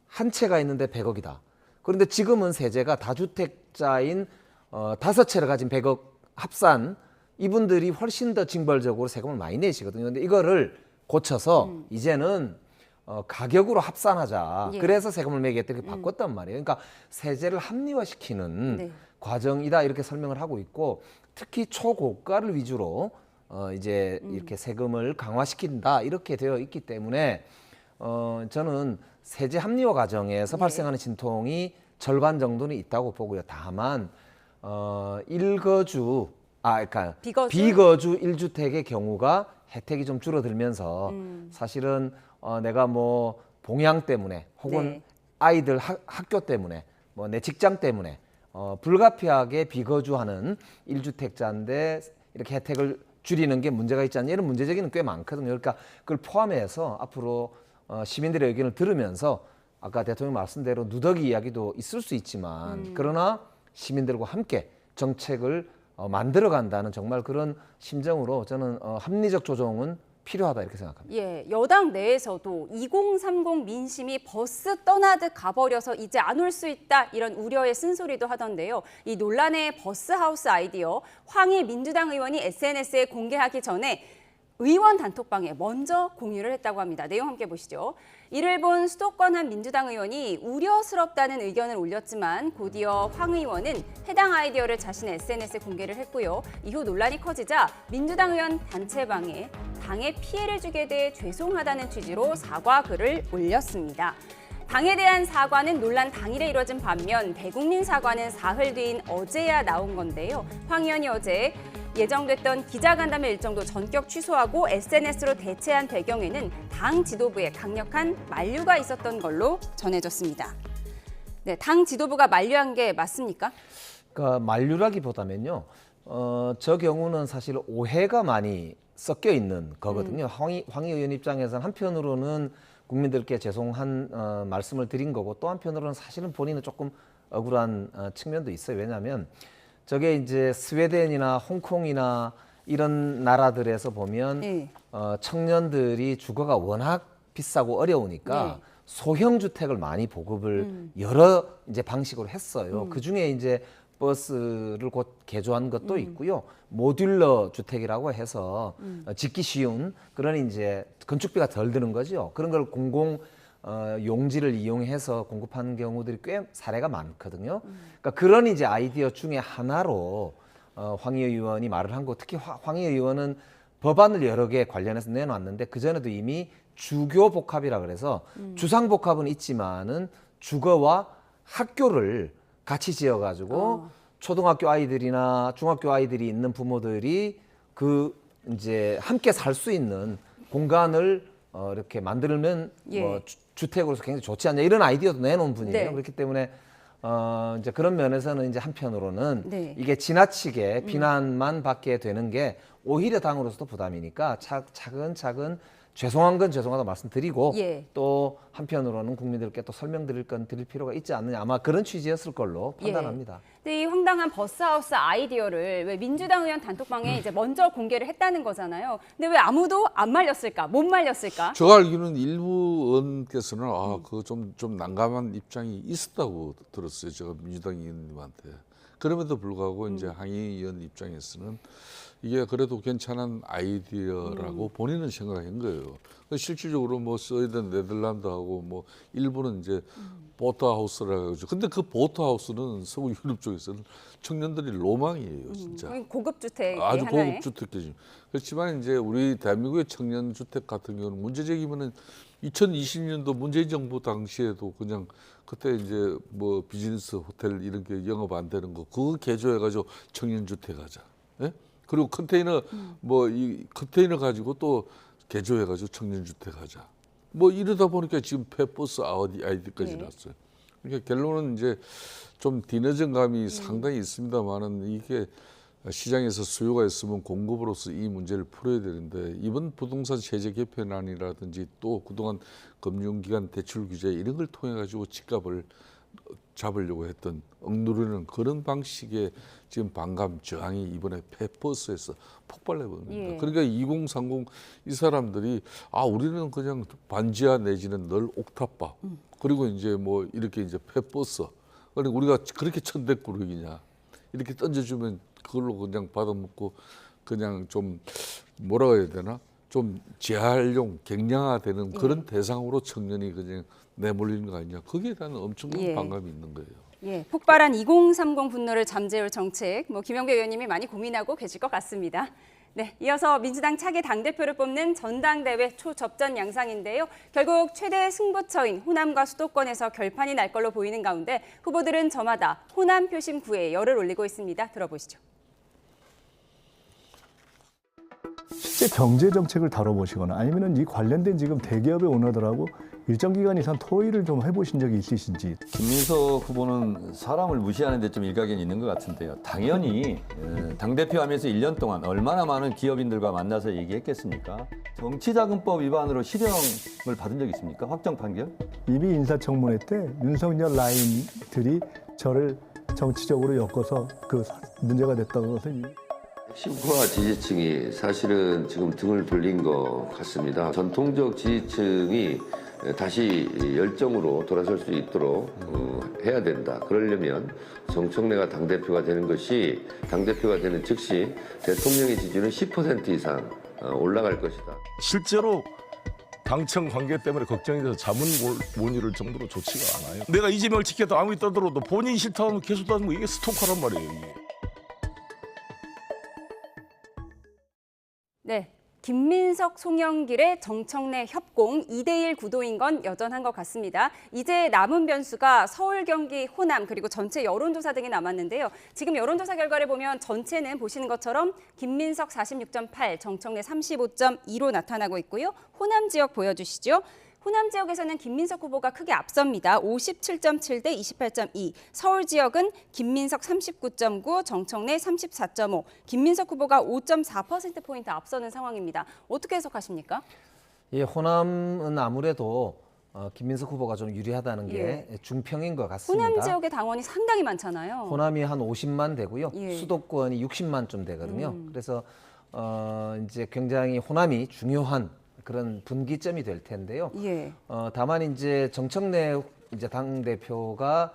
한 채가 있는데 100억이다. 그런데 지금은 세제가 다주택자인 5채를 가진 100억 합산 이분들이 훨씬 더 징벌적으로 세금을 많이 내시거든요. 근데 이거를 고쳐서 이제는 가격으로 합산하자. 예. 그래서 세금을 매기겠다 이렇게 바꿨단 말이에요. 그러니까 세제를 합리화시키는 네. 과정이다 이렇게 설명을 하고 있고 특히 초고가를 위주로 이제 이렇게 세금을 강화시킨다 이렇게 되어 있기 때문에 저는 세제 합리화 과정에서 발생하는 진통이 절반 정도는 있다고 보고요. 다만 그러니까 비거주 1주택의 경우가 혜택이 좀 줄어들면서 사실은 내가 뭐 봉양 때문에 혹은 네. 아이들 학교 때문에 뭐 내 직장 때문에 불가피하게 비거주하는 1주택자인데 이렇게 혜택을 줄이는 게 문제가 있지 않냐 이런 문제제기는 꽤 많거든요. 그러니까 그걸 포함해서 앞으로 시민들의 의견을 들으면서 아까 대통령 말씀대로 누더기 이야기도 있을 수 있지만 그러나 시민들과 함께 정책을 만들어간다는 정말 그런 심정으로 저는 합리적 조정은 필요하다 이렇게 생각합니다. 예, 여당 내에서도 2030 민심이 버스 떠나듯 가버려서 이제 안 올 수 있다 이런 우려의 쓴소리도 하던데요. 이 논란의 버스하우스 아이디어 황희 민주당 의원이 SNS에 공개하기 전에 의원 단톡방에 먼저 공유를 했다고 합니다. 내용 함께 보시죠. 이를 본 수도권 한 민주당 의원이 우려스럽다는 의견을 올렸지만 곧이어 황 의원은 해당 아이디어를 자신의 SNS에 공개를 했고요. 이후 논란이 커지자 민주당 의원 단체방에 당에 피해를 주게 돼 죄송하다는 취지로 사과 글을 올렸습니다. 당에 대한 사과는 논란 당일에 이뤄진 반면 대국민 사과는 사흘 뒤인 어제야 나온 건데요. 황 의원이 어제 예정됐던 기자간담회 일정도 전격 취소하고 SNS로 대체한 배경에는 당 지도부에 강력한 만류가 있었던 걸로 전해졌습니다. 네, 당 지도부가 만류한 게 맞습니까? 그러니까 만류라기보다는요. 저 경우는 사실 오해가 많이 섞여 있는 거거든요. 황희 의원 입장에서는 한편으로는 국민들께 죄송한 말씀을 드린 거고 또 한편으로는 사실은 본인은 조금 억울한 측면도 있어요. 왜냐하면 저게 이제 스웨덴이나 홍콩이나 이런 나라들에서 보면 청년들이 주거가 워낙 비싸고 어려우니까 소형 주택을 많이 보급을 여러 이제 방식으로 했어요. 그 중에 이제 버스를 곧 개조한 것도 있고요. 모듈러 주택이라고 해서 짓기 쉬운 그런 이제 건축비가 덜 드는 거죠. 그런 걸 공공 용지를 이용해서 공급하는 경우들이 꽤 사례가 많거든요. 그러니까 그런 이제 아이디어 중에 하나로 황희 의원이 말을 한 거, 특히 황희 의원은 법안을 여러 개 관련해서 내놨는데 그 전에도 이미 주교 복합이라 그래서 주상 복합은 있지만은 주거와 학교를 같이 지어가지고 초등학교 아이들이나 중학교 아이들이 있는 부모들이 그 이제 함께 살 수 있는 공간을 이렇게 만들면 뭐 주택으로서 굉장히 좋지 않냐 이런 아이디어도 내놓은 분이에요. 그렇기 때문에 이제 그런 면에서는 이제 한편으로는 이게 지나치게 비난만 받게 되는 게 오히려 당으로서도 부담이니까 차근차근 죄송한 건 죄송하다고 말씀드리고 또 한편으로는 국민들께 또 설명드릴 건 드릴 필요가 있지 않느냐 아마 그런 취지였을 걸로 판단합니다. 근데 이 황당한 버스하우스 아이디어를 왜 민주당 의원 단톡방에 이제 먼저 공개를 했다는 거잖아요. 근데 왜 아무도 안 말렸을까? 못 말렸을까? 제가 알기로는 일부 의원께서는 그거 좀 난감한 입장이 있었다고 들었어요. 제가 민주당 의원님한테. 그럼에도 불구하고 이제 황희 의원 입장에서는 이게 그래도 괜찮은 아이디어라고 본인은 생각한 거예요. 실질적으로 뭐 스웨덴, 네덜란드하고 뭐 일부는 이제 보트하우스라고 하죠. 근데 그 보트하우스는 서구 유럽 쪽에서는 청년들이 로망이에요, 진짜. 고급 주택 아주 하나에. 고급 주택이죠. 그렇지만 이제 우리 대한민국의 청년 주택 같은 경우는 문제 제기면은 2020년도 문재인 정부 당시에도 그냥 그때 이제 뭐 비즈니스 호텔 이런 게 영업 안 되는 거 그거 개조해가지고 청년 주택 하자. 예? 그리고 컨테이너 뭐 이 컨테이너 가지고 또 개조해가지고 청년 주택 하자. 뭐 이러다 보니까 지금 폐버스 아이디까지 났어요. 그러니까 결론은 이제 좀 뒤늦은 감이 상당히 있습니다만은 이게 시장에서 수요가 있으면 공급으로서 이 문제를 풀어야 되는데 이번 부동산 세제 개편안이라든지 또 그동안 금융기관 대출 규제 이런 걸 통해 가지고 집값을 잡으려고 했던 억누르는 그런 방식의 지금 반감 저항이 이번에 폐버스에서 폭발해 버립니다. 그러니까 2030 이 사람들이 우리는 그냥 반지하 내지는 늘 옥탑방 그리고 이제 뭐 이렇게 이제 폐버스 그러니까 우리가 그렇게 천대꾸러기냐 이렇게 던져주면 그걸로 그냥 받아먹고 그냥 좀 뭐라고 해야 되나 좀 재활용 갱량화되는 그런 대상으로 청년이 그냥 내몰리는 거 아니냐 거기에 대한 엄청난 반감이 있는 거예요. 폭발한 2030 분노를 잠재울 정책, 김영배 의원님이 많이 고민하고 계실 것 같습니다. 네, 이어서 민주당 차기 당대표를 뽑는 전당대회 초접전 양상인데요. 결국 최대 승부처인 호남과 수도권에서 결판이 날 걸로 보이는 가운데 후보들은 저마다 호남 표심 구애에 열을 올리고 있습니다. 들어보시죠. 실제 경제 정책을 다뤄보시거나 아니면 이 관련된 지금 대기업의 오너들하고 일정 기간 이상 토의를 좀 해보신 적이 있으신지. 김민석 후보는 사람을 무시하는 데 좀 일각이 있는 것 같은데요. 당연히 당대표 하면서 1년 동안 얼마나 많은 기업인들과 만나서 얘기했겠습니까? 정치자금법 위반으로 실형을 받은 적 있습니까? 확정 판결? 이미 인사청문회 때 윤석열 라인들이 저를 정치적으로 엮어서 그 문제가 됐다는 것은 핵심파 지지층이 사실은 지금 등을 돌린 것 같습니다. 전통적 지지층이 다시 열정으로 돌아설 수 있도록 해야 된다. 그러려면 정청래가 당대표가 되는 것이 당대표가 되는 즉시 대통령의 지지율은 10% 이상 올라갈 것이다. 실제로 당청 관계 때문에 걱정이 돼서 자문 못 이룰 정도로 좋지가 않아요. 내가 이재명을 지켰다 아무리 떠들어도 본인이 싫다고 하면 계속 따지면 이게 스토커란 말이에요. 이게. 네, 김민석, 송영길의 정청래 협공 2대1 구도인 건 여전한 것 같습니다. 이제 남은 변수가 서울, 경기, 호남 그리고 전체 여론조사 등이 남았는데요. 지금 여론조사 결과를 보면 전체는 보시는 것처럼 김민석 46.8, 정청래 35.2로 나타나고 있고요. 호남 지역 보여주시죠. 호남 지역에서는 김민석 후보가 크게 앞섭니다. 57.7 대 28.2. 서울 지역은 김민석 39.9, 정청래 34.5. 김민석 후보가 5.4%포인트 앞서는 상황입니다. 어떻게 해석하십니까? 예, 호남은 아무래도 김민석 후보가 좀 유리하다는 게 중평인 것 같습니다. 호남 지역의 당원이 상당히 많잖아요. 호남이 한 50만 되고요. 예. 수도권이 60만 좀 되거든요. 그래서 이제 굉장히 호남이 중요한 그런 분기점이 될 텐데요. 예. 다만 이제 정청래 이제 당 대표가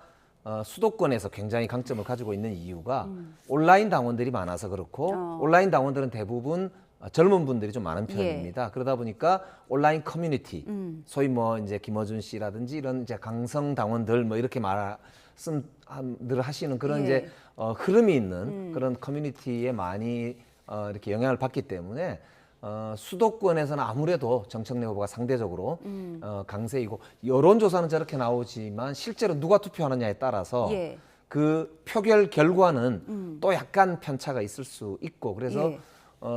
수도권에서 굉장히 강점을 가지고 있는 이유가 온라인 당원들이 많아서 그렇고 온라인 당원들은 대부분 젊은 분들이 좀 많은 편입니다. 그러다 보니까 온라인 커뮤니티, 소위 뭐 이제 김어준 씨라든지 이런 이제 강성 당원들 뭐 이렇게 말씀들 하시는 그런 이제 흐름이 있는 그런 커뮤니티에 많이 이렇게 영향을 받기 때문에 수도권에서는 아무래도 정청래 후보가 상대적으로 강세이고 여론조사는 저렇게 나오지만 실제로 누가 투표하느냐에 따라서 그 표결 결과는 또 약간 편차가 있을 수 있고 그래서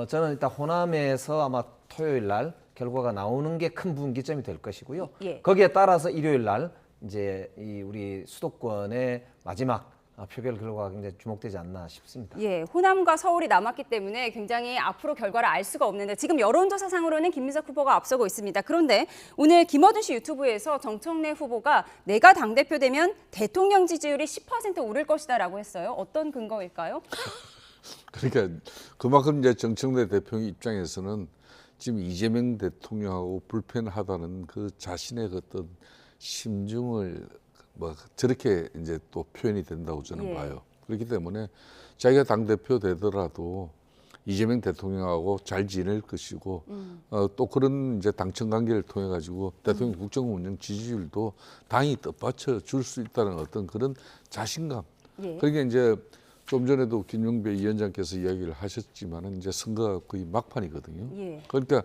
저는 일단 호남에서 아마 토요일 날 결과가 나오는 게 큰 분기점이 될 것이고요. 거기에 따라서 일요일 날 이제 이 우리 수도권의 마지막 표결 결과가 굉장히 주목되지 않나 싶습니다. 예, 호남과 서울이 남았기 때문에 굉장히 앞으로 결과를 알 수가 없는데 지금 여론조사상으로는 김민석 후보가 앞서고 있습니다. 그런데 오늘 김어준 씨 유튜브에서 정청래 후보가 내가 당대표 되면 대통령 지지율이 10% 오를 것이다라고 했어요. 어떤 근거일까요? 그러니까 그만큼 이제 정청래 대표 입장에서는 지금 이재명 대통령하고 불편하다는 그 자신의 어떤 심중을 뭐 저렇게 이제 또 표현이 된다고 저는 봐요. 그렇기 때문에 자기가 당대표 되더라도 이재명 대통령하고 잘 지낼 것이고 또 그런 이제 당청 관계를 통해 가지고 대통령 국정 운영 지지율도 당이 뜻받쳐 줄 수 있다는 어떤 그런 자신감. 그러니까 이제 좀 전에도 김용배 위원장께서 이야기를 하셨지만은 이제 선거가 거의 막판이거든요. 그러니까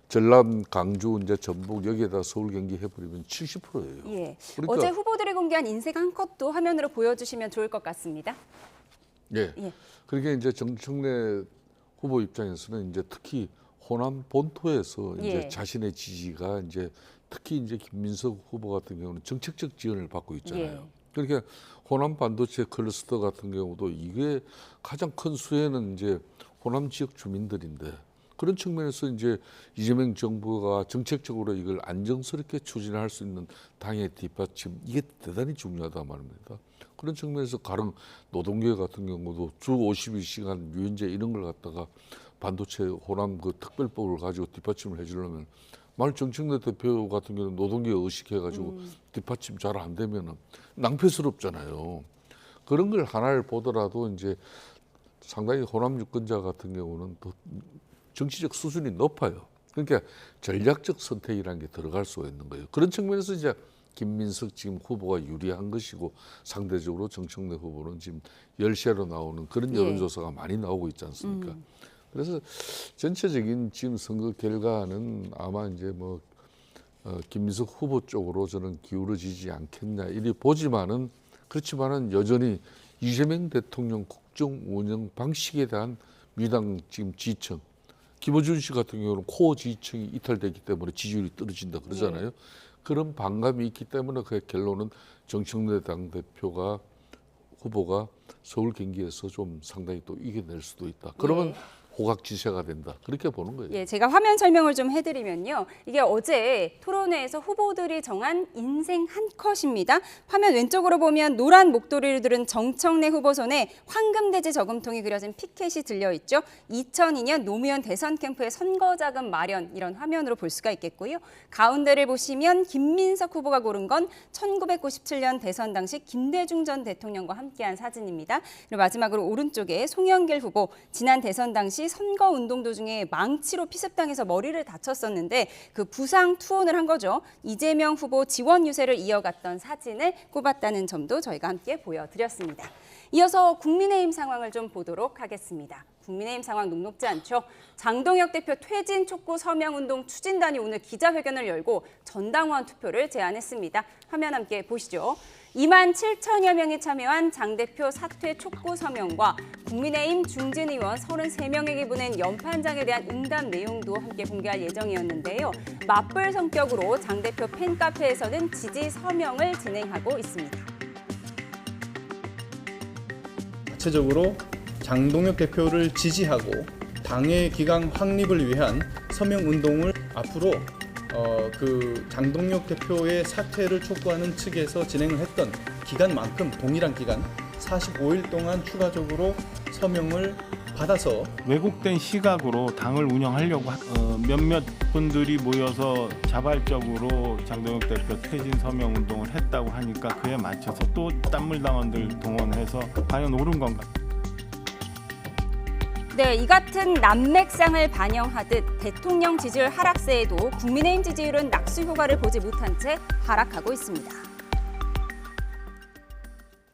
전남, 강주, 이제 전북 여기에다 서울, 경기 해버리면 70%예요. 예. 그러니까, 어제 후보들이 공개한 인생 한 컷도 화면으로 보여주시면 좋을 것 같습니다. 예. 그러니까 이제 정청래 후보 입장에서는 이제 특히 호남 본토에서 이제 자신의 지지가 이제 특히 이제 김민석 후보 같은 경우는 정책적 지원을 받고 있잖아요. 그러니까 호남 반도체 클러스터 같은 경우도 이게 가장 큰 수혜는 이제 호남 지역 주민들인데 그런 측면에서 이제 이재명 정부가 정책적으로 이걸 안정스럽게 추진할 수 있는 당의 뒷받침 이게 대단히 중요하다 말입니다. 그런 측면에서 가령 노동계 같은 경우도 주 52시간 유연제 이런 걸 갖다가 반도체 호남 그 특별법을 가지고 뒷받침을 해주려면 만약 정청래 대표 같은 경우는 노동계 의식해가지고 뒷받침 잘 안 되면은 낭패스럽잖아요. 그런 걸 하나를 보더라도 이제 상당히 호남 유권자 같은 경우는 또 정치적 수준이 높아요. 그러니까 전략적 선택이라는 게 들어갈 수가 있는 거예요. 그런 측면에서 이제 김민석 지금 후보가 유리한 것이고 상대적으로 정청래 후보는 지금 열세로 나오는 그런 여론조사가 많이 나오고 있지 않습니까? 그래서 전체적인 지금 선거 결과는 아마 이제 뭐 김민석 후보 쪽으로 저는 기울어지지 않겠냐 이리 보지만은 그렇지만은 여전히 이재명 대통령 국정 운영 방식에 대한 민주당 지금 지지층 김어준 씨 같은 경우는 코어 지지층이 이탈되기 때문에 지지율이 떨어진다 그러잖아요. 그런 반감이 있기 때문에 그 결론은 정청래 당대표가 후보가 서울 경기에서 좀 상당히 또 이겨낼 수도 있다. 그러면 호각지세가 된다. 그렇게 보는 거예요. 예, 제가 화면 설명을 좀 해드리면요. 이게 어제 토론회에서 후보들이 정한 인생 한 컷입니다. 화면 왼쪽으로 보면 노란 목도리를 두른 정청래 후보 손에 황금돼지 저금통이 그려진 피켓이 들려있죠. 2002년 노무현 대선 캠프의 선거자금 마련 이런 화면으로 볼 수가 있겠고요. 가운데를 보시면 김민석 후보가 고른 건 1997년 대선 당시 김대중 전 대통령과 함께한 사진입니다. 그리고 마지막으로 오른쪽에 송영길 후보 지난 대선 당시 선거운동 도중에 망치로 피습당해서 머리를 다쳤었는데 그 부상 투혼을 한 거죠. 이재명 후보 지원 유세를 이어갔던 사진을 꼽았다는 점도 저희가 함께 보여드렸습니다. 이어서 국민의힘 상황을 좀 보도록 하겠습니다. 국민의힘 상황 녹록지 않죠. 장동혁 대표 퇴진 촉구 서명운동 추진단이 오늘 기자회견을 열고 전당원 투표를 제안했습니다. 화면 함께 보시죠. 2만 7천여 명이 참여한 장 대표 사퇴 촉구 서명과 국민의힘 중진 의원 33명에게 보낸 연판장에 대한 응답 내용도 함께 공개할 예정이었는데요. 맞불 성격으로 장 대표 팬카페에서는 지지 서명을 진행하고 있습니다. 구체적으로 장동혁 대표를 지지하고 당의 기강 확립을 위한 서명 운동을 앞으로 그 장동혁 대표의 사퇴를 촉구하는 측에서 진행을 했던 기간만큼 동일한 기간 45일 동안 추가적으로 서명을 받아서 왜곡된 시각으로 당을 운영하려고 몇몇 분들이 모여서 자발적으로 장동혁 대표 퇴진 서명 운동을 했다고 하니까 그에 맞춰서 또 딴물당원들 동원해서 과연 옳은 건가? 네, 이 같은 난맥상을 반영하듯 대통령 지지율 하락세에도 국민의힘 지지율은 낙수 효과를 보지 못한 채 하락하고 있습니다.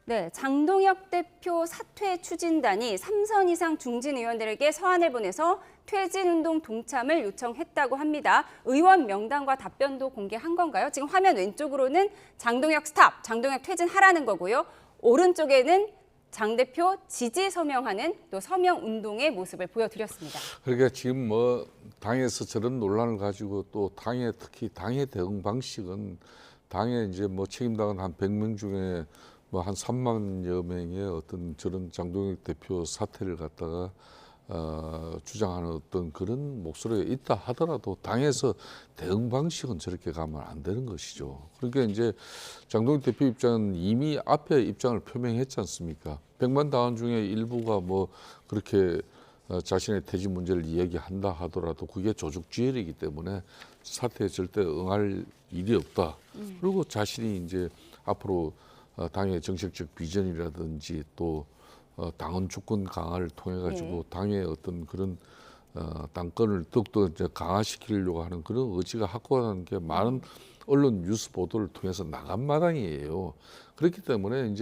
네, 장동혁 대표 사퇴 추진단이 3선 이상 중진 의원들에게 서한을 보내서 퇴진운동 동참을 요청했다고 합니다. 의원 명단과 답변도 공개한 건가요? 지금 화면 왼쪽으로는 장동혁 스탑, 장동혁 퇴진하라는 거고요. 오른쪽에는 장 대표 지지 서명하는 또 서명 운동의 모습을 보여드렸습니다. 그러니까 지금 뭐 당에서 저런 논란을 가지고 또 당의 특히 당의 대응 방식은 당에 이제 뭐 책임당은 한 100명 중에 뭐 한 3만여 명의 어떤 저런 장동혁 대표 사퇴를 갖다가 주장하는 어떤 그런 목소리가 있다 하더라도 당에서 대응 방식은 저렇게 가면 안 되는 것이죠. 그러니까 이제 장동혁 대표 입장은 이미 앞에 입장을 표명했지 않습니까? 100만 당원 중에 일부가 뭐 그렇게 자신의 퇴진 문제를 이야기한다 하더라도 그게 조직주의이기 때문에 사퇴에 절대 응할 일이 없다. 그리고 자신이 이제 앞으로 당의 정책적 비전이라든지 또 당원 주권 강화를 통해 가지고 당의 어떤 그런 당권을 더욱더 이제 강화시키려고 하는 그런 의지가 확고하다는 게 많은 언론 뉴스 보도를 통해서 나간 마당이에요. 그렇기 때문에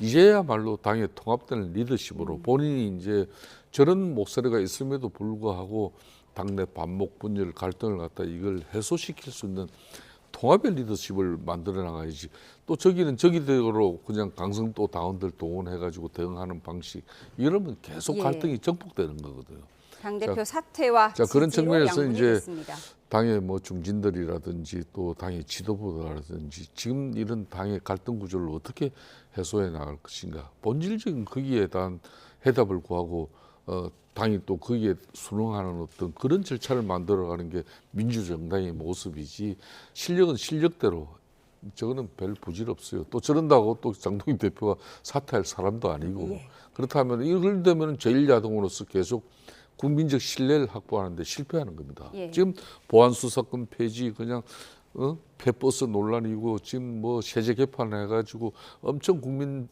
이제야말로 당의 통합된 리더십으로 본인이 이제 저런 목소리가 있음에도 불구하고 당내 반목 분열 갈등을 갖다 이걸 해소시킬 수 있는 통합의 리더십을 만들어 나가야지. 또 저기는 저기대로 그냥 강성도 당원들 동원해가지고 대응하는 방식 이러면 계속 갈등이 정폭되는 거거든요. 당대표 사퇴와 그런 지지로 측면에서 양분이 이제 됐습니다. 당의 뭐 중진들이라든지 또 당의 지도부라든지 지금 이런 당의 갈등 구조를 어떻게 해소해 나갈 것인가. 본질적인 거기에 대한 해답을 구하고 당이 또 거기에 순응하는 어떤 그런 절차를 만들어가는 게 민주정당의 모습이지 실력은 실력대로 저거는 별 부질 없어요. 또 저런다고 또 장동혁 대표가 사퇴할 사람도 아니고 그렇다면 이럴 되면 제1야당으로서 계속 국민적 신뢰를 확보하는데 실패하는 겁니다. 지금 보안수사권 폐지 그냥 폐버스 논란이고 지금 뭐 세제 개판해가지고 엄청 국민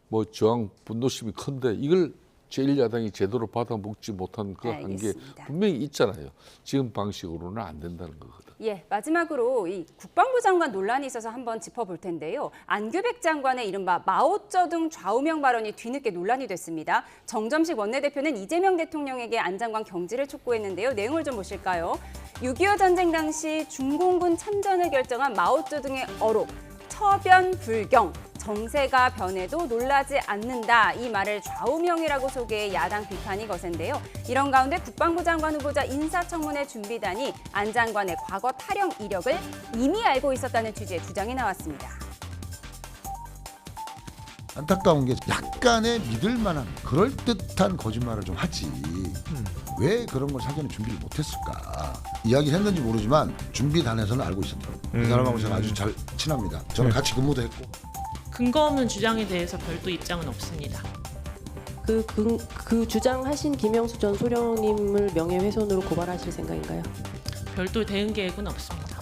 뭐 저항 분노심이 큰데 이걸 제1야당이 제대로 받아먹지 못한 그 한계 분명히 있잖아요. 지금 방식으로는 안 된다는 거거든. 예, 마지막으로 이 국방부 장관 논란이 있어서 한번 짚어볼 텐데요. 안규백 장관의 이른바 마오쩌둥 좌우명 발언이 뒤늦게 논란이 됐습니다. 정점식 원내대표는 이재명 대통령에게 안 장관 경질을 촉구했는데요. 내용을 좀 보실까요? 6.25 전쟁 당시 중공군 참전을 결정한 마오쩌둥의 어록, 처변 불경, 정세가 변해도 놀라지 않는다. 이 말을 좌우명이라고 소개해 야당 비판이 거센데요. 이런 가운데 국방부 장관 후보자 인사청문회 준비단이 안 장관의 과거 탈영 이력을 이미 알고 있었다는 취지의 주장이 나왔습니다. 안타까운 게 약간의 믿을 만한 그럴듯한 거짓말을 좀 하지. 왜 그런 걸 사전에 준비를 못했을까. 이야기를 했는지 모르지만 준비단에서는 알고 있었다. 그 사람하고 저는 아주 잘 친합니다. 저는 같이 근무도 했고. 근거 없는 주장에 대해서 별도 입장은 없습니다. 그 주장하신 김영수 전 소령님을 명예훼손으로 고발하실 생각인가요? 별도 대응 계획은 없습니다.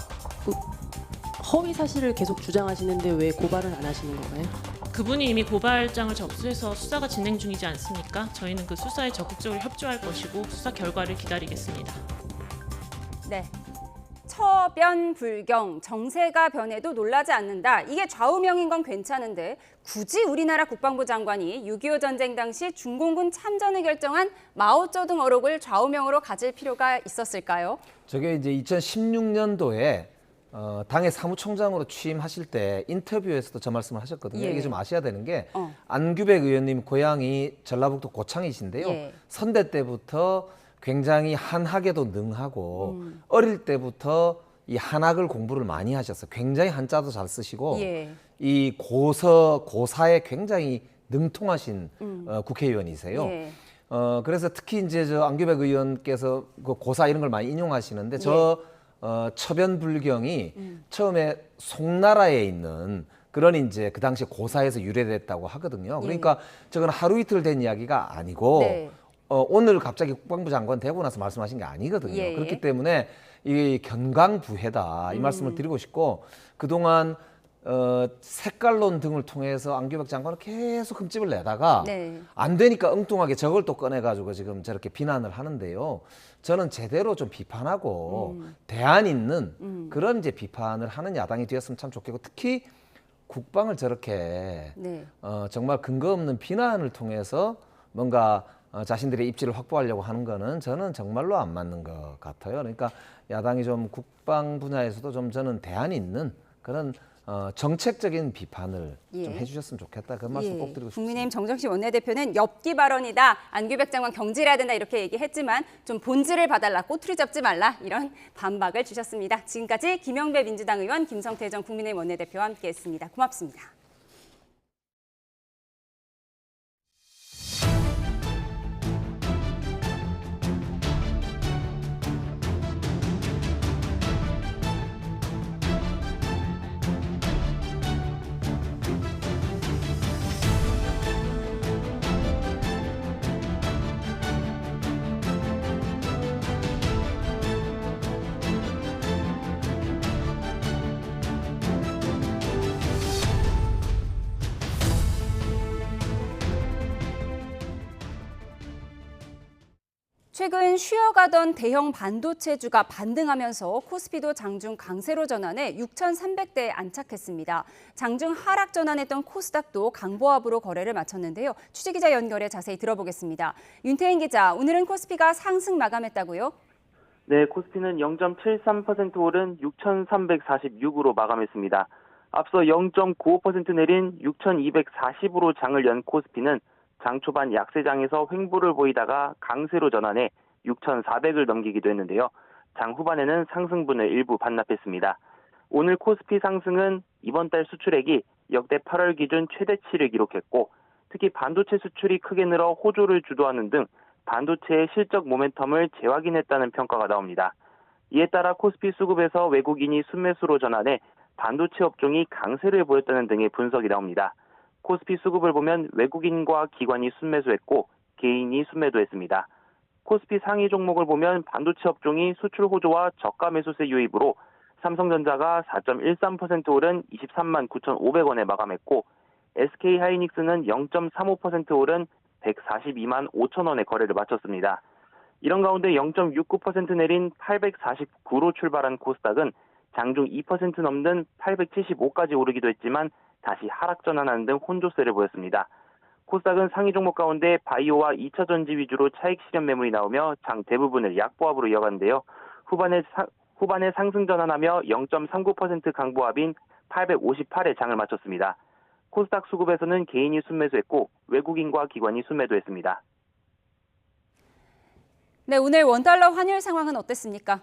허위 사실을 계속 주장하시는데 왜 고발을 안 하시는 건가요? 그분이 이미 고발장을 접수해서 수사가 진행 중이지 않습니까? 저희는 그 수사에 적극적으로 협조할 것이고 수사 결과를 기다리겠습니다. 네. 처변 불경, 정세가 변해도 놀라지 않는다. 이게 좌우명인 건 괜찮은데 굳이 우리나라 국방부 장관이 6.25 전쟁 당시 중공군 참전을 결정한 마오쩌둥 어록을 좌우명으로 가질 필요가 있었을까요? 저게 이제 2016년도에 당의 사무총장으로 취임하실 때 인터뷰에서도 저 말씀을 하셨거든요. 예. 이게 좀 아셔야 되는 게 안규백 의원님 고향이 전라북도 고창이신데요. 예. 선대 때부터 굉장히 한학에도 능하고 어릴 때부터 이 한학을 공부를 많이 하셔서 굉장히 한자도 잘 쓰시고 예. 이 고사에 굉장히 능통하신 국회의원이세요. 예. 그래서 특히 이제 저 안규백 의원께서 그 고사 이런 걸 많이 인용하시는데 처변불경이 처음에 송나라에 있는 그런 이제 그 당시 고사에서 유래됐다고 하거든요. 그러니까 저건 하루 이틀 된 이야기가 아니고 네. 오늘 갑자기 국방부 장관 되고 나서 말씀하신 게 아니거든요. 예. 그렇기 때문에 이 견강부회다 이 말씀을 드리고 싶고 그동안 색깔론 등을 통해서 안규백 장관은 계속 흠집을 내다가 네. 안 되니까 엉뚱하게 저걸 또 꺼내가지고 지금 저렇게 비난을 하는데요. 저는 제대로 좀 비판하고 대안 있는 그런 이제 비판을 하는 야당이 되었으면 참 좋겠고 특히 국방을 저렇게 네. 정말 근거 없는 비난을 통해서 뭔가 자신들의 입지를 확보하려고 하는 거는 저는 정말로 안 맞는 것 같아요. 그러니까 야당이 좀 국방 분야에서도 좀 저는 대안 있는 그런 정책적인 비판을 예. 좀 해주셨으면 좋겠다. 그 말씀 꼭 드리고 싶습니다. 국민의힘 정정식 원내대표는 엽기 발언이다. 안규백 장관 경질해야 된다 이렇게 얘기했지만 좀 본질을 봐달라. 꼬투리 잡지 말라. 이런 반박을 주셨습니다. 지금까지 김영배 민주당 의원, 김성태 전 국민의힘 원내대표와 함께했습니다. 고맙습니다. 최근 쉬어가던 대형 반도체주가 반등하면서 코스피도 장중 강세로 전환해 6,300대에 안착했습니다. 장중 하락 전환했던 코스닥도 강보합으로 거래를 마쳤는데요. 취재기자 연결해 자세히 들어보겠습니다. 윤태인 기자, 오늘은 코스피가 상승 마감했다고요? 네, 코스피는 0.73% 오른 6,346으로 마감했습니다. 앞서 0.95% 내린 6,240으로 장을 연 코스피는 장 초반 약세장에서 횡보를 보이다가 강세로 전환해 6,400을 넘기기도 했는데요. 장 후반에는 상승분을 일부 반납했습니다. 오늘 코스피 상승은 이번 달 수출액이 역대 8월 기준 최대치를 기록했고 특히 반도체 수출이 크게 늘어 호조를 주도하는 등 반도체의 실적 모멘텀을 재확인했다는 평가가 나옵니다. 이에 따라 코스피 수급에서 외국인이 순매수로 전환해 반도체 업종이 강세를 보였다는 등의 분석이 나옵니다. 코스피 수급을 보면 외국인과 기관이 순매수했고 개인이 순매도했습니다. 코스피 상위 종목을 보면 반도체 업종이 수출 호조와 저가 매수세 유입으로 삼성전자가 4.13% 오른 23만 9,500원에 마감했고 SK하이닉스는 0.35% 오른 142만 5천원에 거래를 마쳤습니다. 이런 가운데 0.69% 내린 849로 출발한 코스닥은 장중 2% 넘는 875까지 오르기도 했지만 다시 하락 전환하는 등 혼조세를 보였습니다. 코스닥은 상위 종목 가운데 바이오와 2차 전지 위주로 차익 실현 매물이 나오며 장 대부분을 약보합으로 이어갔는데요. 후반에 상승 전환하며 0.39% 강보합인 858에 장을 마쳤습니다. 코스닥 수급에서는 개인이 순매수했고 외국인과 기관이 순매도했습니다. 네, 오늘 원달러 환율 상황은 어땠습니까?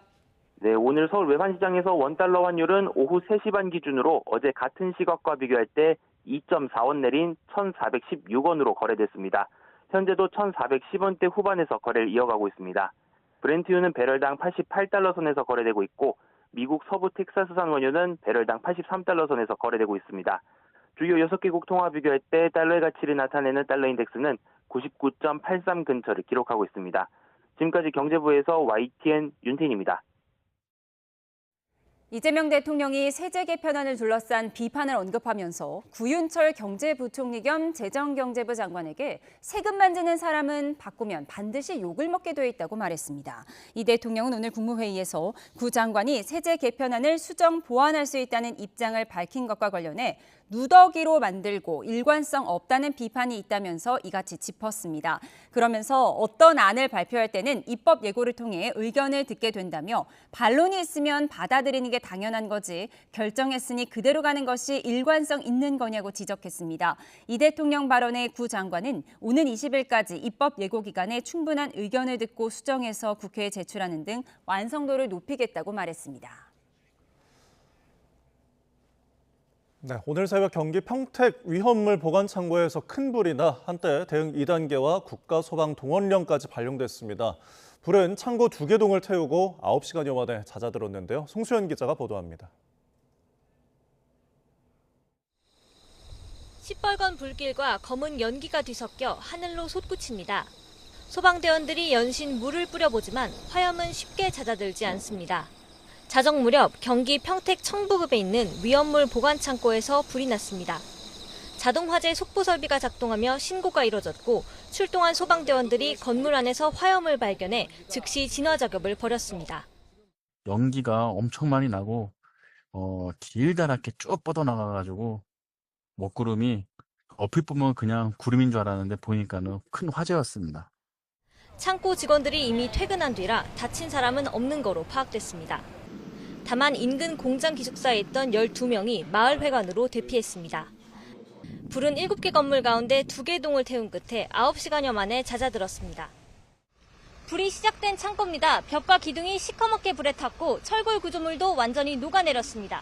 네, 오늘 서울 외환시장에서 원달러 환율은 오후 3시 반 기준으로 어제 같은 시각과 비교할 때 2.4원 내린 1,416원으로 거래됐습니다. 현재도 1,410원대 후반에서 거래를 이어가고 있습니다. 브렌트유는 배럴당 88달러 선에서 거래되고 있고 미국 서부 텍사스산 원유는 배럴당 83달러 선에서 거래되고 있습니다. 주요 6개국 통화 비교할 때 달러의 가치를 나타내는 달러 인덱스는 99.83 근처를 기록하고 있습니다. 지금까지 경제부에서 YTN 윤태인입니다. 이재명 대통령이 세제 개편안을 둘러싼 비판을 언급하면서 구윤철 경제부총리 겸 재정경제부 장관에게 세금 만지는 사람은 바꾸면 반드시 욕을 먹게 돼 있다고 말했습니다. 이 대통령은 오늘 국무회의에서 구 장관이 세제 개편안을 수정 보완할 수 있다는 입장을 밝힌 것과 관련해 누더기로 만들고 일관성 없다는 비판이 있다면서 이같이 짚었습니다. 그러면서 어떤 안을 발표할 때는 입법 예고를 통해 의견을 듣게 된다며 반론이 있으면 받아들이는 게 당연한 거지 결정했으니 그대로 가는 것이 일관성 있는 거냐고 지적했습니다. 이 대통령 발언의 구 장관은 오는 20일까지 입법 예고 기간에 충분한 의견을 듣고 수정해서 국회에 제출하는 등 완성도를 높이겠다고 말했습니다. 네, 오늘 새벽 경기 평택 위험물 보관 창고에서 큰 불이 나 한때 대응 2단계와 국가소방동원령까지 발령됐습니다. 불은 창고 2개 동을 태우고 9시간여 만에 잦아들었는데요. 송수연 기자가 보도합니다. 시뻘건 불길과 검은 연기가 뒤섞여 하늘로 솟구칩니다. 소방대원들이 연신 물을 뿌려보지만 화염은 쉽게 잦아들지 않습니다. 자정 무렵 경기 평택 청부급에 있는 위험물 보관 창고에서 불이 났습니다. 자동화재 속보 설비가 작동하며 신고가 이뤄졌고 출동한 소방대원들이 건물 안에서 화염을 발견해 즉시 진화 작업을 벌였습니다. 연기가 엄청 많이 나고 길다랗게 쭉 뻗어나가가지고 먹구름이 얼핏 보면 그냥 구름인 줄 알았는데 보니까는 큰 화재였습니다. 창고 직원들이 이미 퇴근한 뒤라 다친 사람은 없는 거로 파악됐습니다. 다만 인근 공장 기숙사에 있던 12명이 마을 회관으로 대피했습니다. 불은 7개 건물 가운데 2개 동을 태운 끝에 9시간여 만에 잦아들었습니다. 불이 시작된 창고입니다. 벽과 기둥이 시커멓게 불에 탔고 철골 구조물도 완전히 녹아내렸습니다.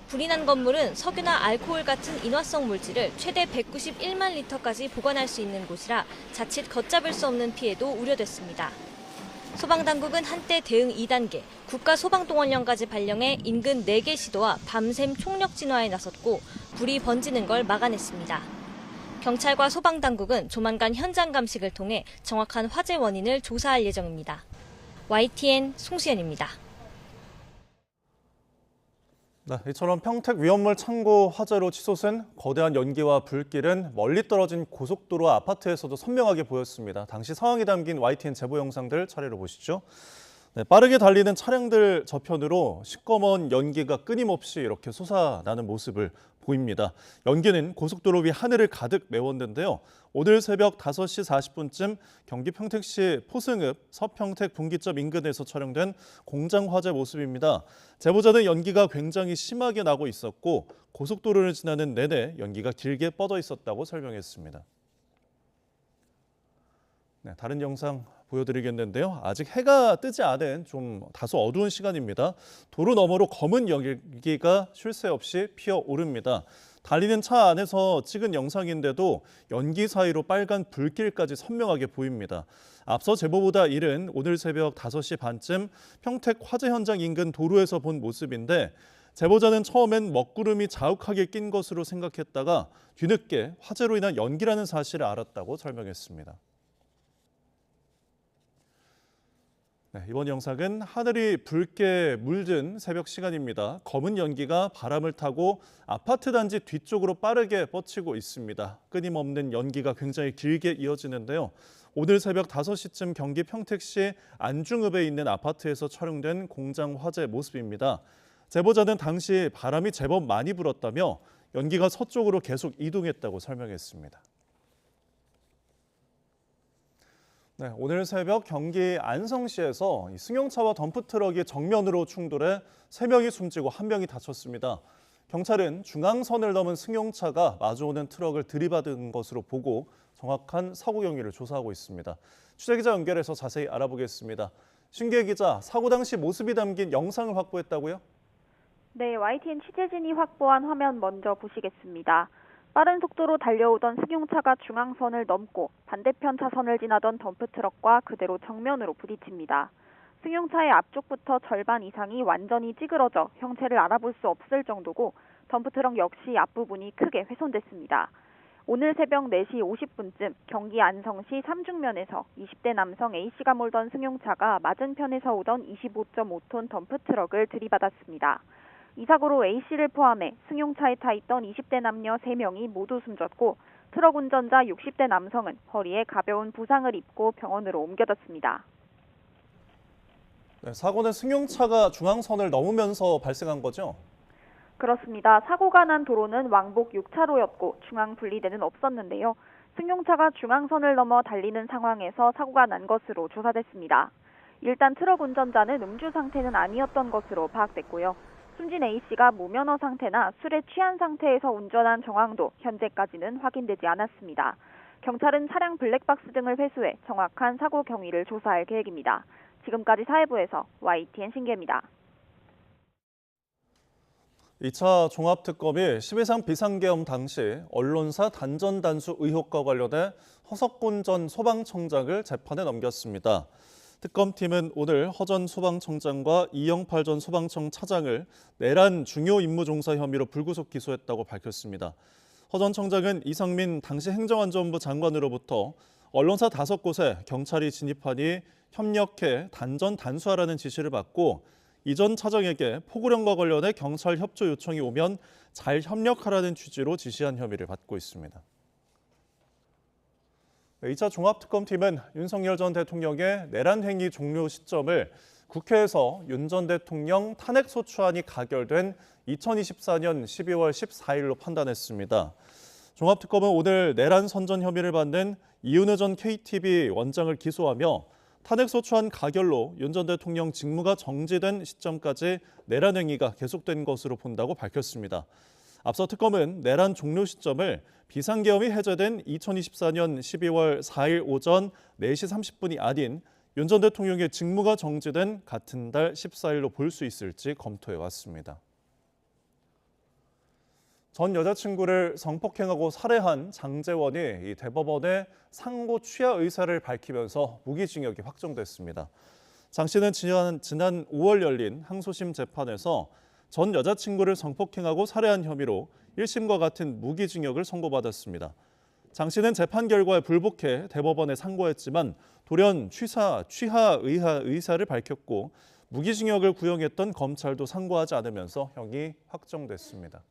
불이 난 건물은 석유나 알코올 같은 인화성 물질을 최대 191만 리터까지 보관할 수 있는 곳이라 자칫 걷잡을 수 없는 피해도 우려됐습니다. 소방당국은 한때 대응 2단계, 국가소방동원령까지 발령해 인근 4개 시도와 밤샘 총력 진화에 나섰고 불이 번지는 걸 막아냈습니다. 경찰과 소방당국은 조만간 현장 감식을 통해 정확한 화재 원인을 조사할 예정입니다. YTN 송수연입니다. 네, 이처럼 평택 위험물 창고 화재로 치솟은 거대한 연기와 불길은 멀리 떨어진 고속도로 아파트에서도 선명하게 보였습니다. 당시 상황이 담긴 YTN 제보 영상들 차례로 보시죠. 네, 빠르게 달리는 차량들 저편으로 시꺼먼 연기가 끊임없이 이렇게 솟아나는 모습을 보입니다. 연기는 고속도로 위 하늘을 가득 메웠는데요. 오늘 새벽 5시 40분쯤 경기 평택시 포승읍 서평택 분기점 인근에서 촬영된 공장 화재 모습입니다. 제보자는 연기가 굉장히 심하게 나고 있었고 고속도로를 지나는 내내 연기가 길게 뻗어 있었다고 설명했습니다. 네, 다른 영상 보여드리겠는데요. 아직 해가 뜨지 않은 좀 다소 어두운 시간입니다. 도로 너머로 검은 연기가 쉴 새 없이 피어오릅니다. 달리는 차 안에서 찍은 영상인데도 연기 사이로 빨간 불길까지 선명하게 보입니다. 앞서 제보보다 이른 오늘 새벽 5시 반쯤 평택 화재 현장 인근 도로에서 본 모습인데 제보자는 처음엔 먹구름이 자욱하게 낀 것으로 생각했다가 뒤늦게 화재로 인한 연기라는 사실을 알았다고 설명했습니다. 네, 이번 영상은 하늘이 붉게 물든 새벽 시간입니다. 검은 연기가 바람을 타고 아파트 단지 뒤쪽으로 빠르게 뻗치고 있습니다. 끊임없는 연기가 굉장히 길게 이어지는데요. 오늘 새벽 5시쯤 경기 평택시 안중읍에 있는 아파트에서 촬영된 공장 화재 모습입니다. 제보자는 당시 바람이 제법 많이 불었다며 연기가 서쪽으로 계속 이동했다고 설명했습니다. 네, 오늘 새벽 경기 안성시에서 승용차와 덤프트럭이 정면으로 충돌해 3명이 숨지고 1명이 다쳤습니다. 경찰은 중앙선을 넘은 승용차가 마주오는 트럭을 들이받은 것으로 보고 정확한 사고 경위를 조사하고 있습니다. 취재기자 연결해서 자세히 알아보겠습니다. 신기혜 기자, 사고 당시 모습이 담긴 영상을 확보했다고요? 네, YTN 취재진이 확보한 화면 먼저 보시겠습니다. 빠른 속도로 달려오던 승용차가 중앙선을 넘고 반대편 차선을 지나던 덤프트럭과 그대로 정면으로 부딪힙니다. 승용차의 앞쪽부터 절반 이상이 완전히 찌그러져 형체를 알아볼 수 없을 정도고 덤프트럭 역시 앞부분이 크게 훼손됐습니다. 오늘 새벽 4시 50분쯤 경기 안성시 삼중면에서 20대 남성 A씨가 몰던 승용차가 맞은편에서 오던 25.5톤 덤프트럭을 들이받았습니다. 이 사고로 A씨를 포함해 승용차에 타 있던 20대 남녀 3명이 모두 숨졌고 트럭 운전자 60대 남성은 허리에 가벼운 부상을 입고 병원으로 옮겨졌습니다. 네, 사고는 승용차가 중앙선을 넘으면서 발생한 거죠? 그렇습니다. 사고가 난 도로는 왕복 6차로였고 중앙 분리대는 없었는데요. 승용차가 중앙선을 넘어 달리는 상황에서 사고가 난 것으로 조사됐습니다. 일단 트럭 운전자는 음주 상태는 아니었던 것으로 파악됐고요. 숨진 A씨가 무면허 상태나 술에 취한 상태에서 운전한 정황도 현재까지는 확인되지 않았습니다. 경찰은 차량 블랙박스 등을 회수해 정확한 사고 경위를 조사할 계획입니다. 지금까지 사회부에서 YTN 신기입니다. 2차 종합특검이 12상 비상계엄 당시 언론사 단전 단수 의혹과 관련해 허석곤 전 소방청장을 재판에 넘겼습니다. 특검팀은 오늘 허 전 소방청장과 이영팔 전 소방청 차장을 내란 중요 임무 종사 혐의로 불구속 기소했다고 밝혔습니다. 허 전 청장은 이상민 당시 행정안전부 장관으로부터 언론사 5곳에 경찰이 진입하니 협력해 단전 단수하라는 지시를 받고 이 전 차장에게 포고령과 관련해 경찰 협조 요청이 오면 잘 협력하라는 취지로 지시한 혐의를 받고 있습니다. 2차 종합특검팀은 윤석열 전 대통령의 내란행위 종료 시점을 국회에서 윤 전 대통령 탄핵소추안이 가결된 2024년 12월 14일로 판단했습니다. 종합특검은 오늘 내란 선전 혐의를 받는 이은우 전 KTV 원장을 기소하며 탄핵소추안 가결로 윤 전 대통령 직무가 정지된 시점까지 내란 행위가 계속된 것으로 본다고 밝혔습니다. 앞서 특검은 내란 종료 시점을 비상계엄이 해제된 2024년 12월 4일 오전 4시 30분이 아닌 윤 전 대통령의 직무가 정지된 같은 달 14일로 볼 수 있을지 검토해 왔습니다. 전 여자친구를 성폭행하고 살해한 장제원이 이 대법원에 상고 취하 의사를 밝히면서 무기징역이 확정됐습니다. 장 씨는 지난 5월 열린 항소심 재판에서 전 여자친구를 성폭행하고 살해한 혐의로 1심과 같은 무기징역을 선고받았습니다. 장 씨는 재판 결과에 불복해 대법원에 상고했지만 돌연 취하 의사를 밝혔고 무기징역을 구형했던 검찰도 상고하지 않으면서 형이 확정됐습니다.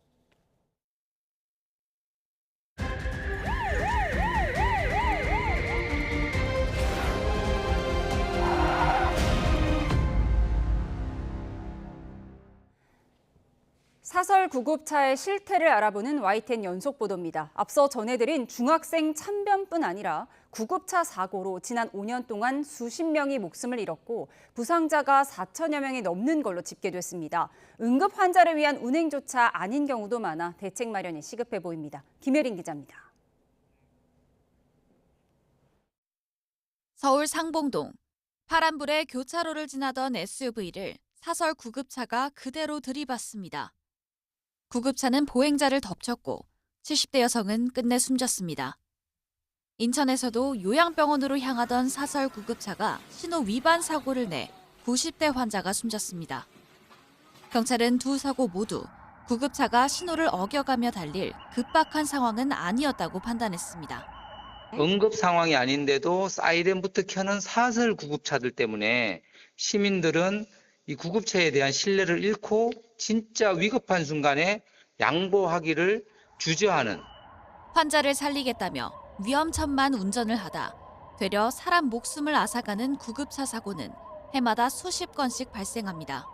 사설 구급차의 실태를 알아보는 YTN 연속 보도입니다. 앞서 전해드린 중학생 참변뿐 아니라 구급차 사고로 지난 5년 동안 수십 명이 목숨을 잃었고 부상자가 4천여 명이 넘는 걸로 집계됐습니다. 응급 환자를 위한 운행조차 아닌 경우도 많아 대책 마련이 시급해 보입니다. 김혜린 기자입니다. 서울 상봉동. 파란불에 교차로를 지나던 SUV를 사설 구급차가 그대로 들이받습니다. 구급차는 보행자를 덮쳤고 70대 여성은 끝내 숨졌습니다. 인천에서도 요양병원으로 향하던 사설 구급차가 신호 위반 사고를 내 90대 환자가 숨졌습니다. 경찰은 두 사고 모두 구급차가 신호를 어겨가며 달릴 급박한 상황은 아니었다고 판단했습니다. 응급 상황이 아닌데도 사이렌부터 켜는 사설 구급차들 때문에 시민들은 이 구급차에 대한 신뢰를 잃고 진짜 위급한 순간에 양보하기를 주저하는. 환자를 살리겠다며 위험천만 운전을 하다 되려 사람 목숨을 앗아가는 구급차 사고는 해마다 수십 건씩 발생합니다.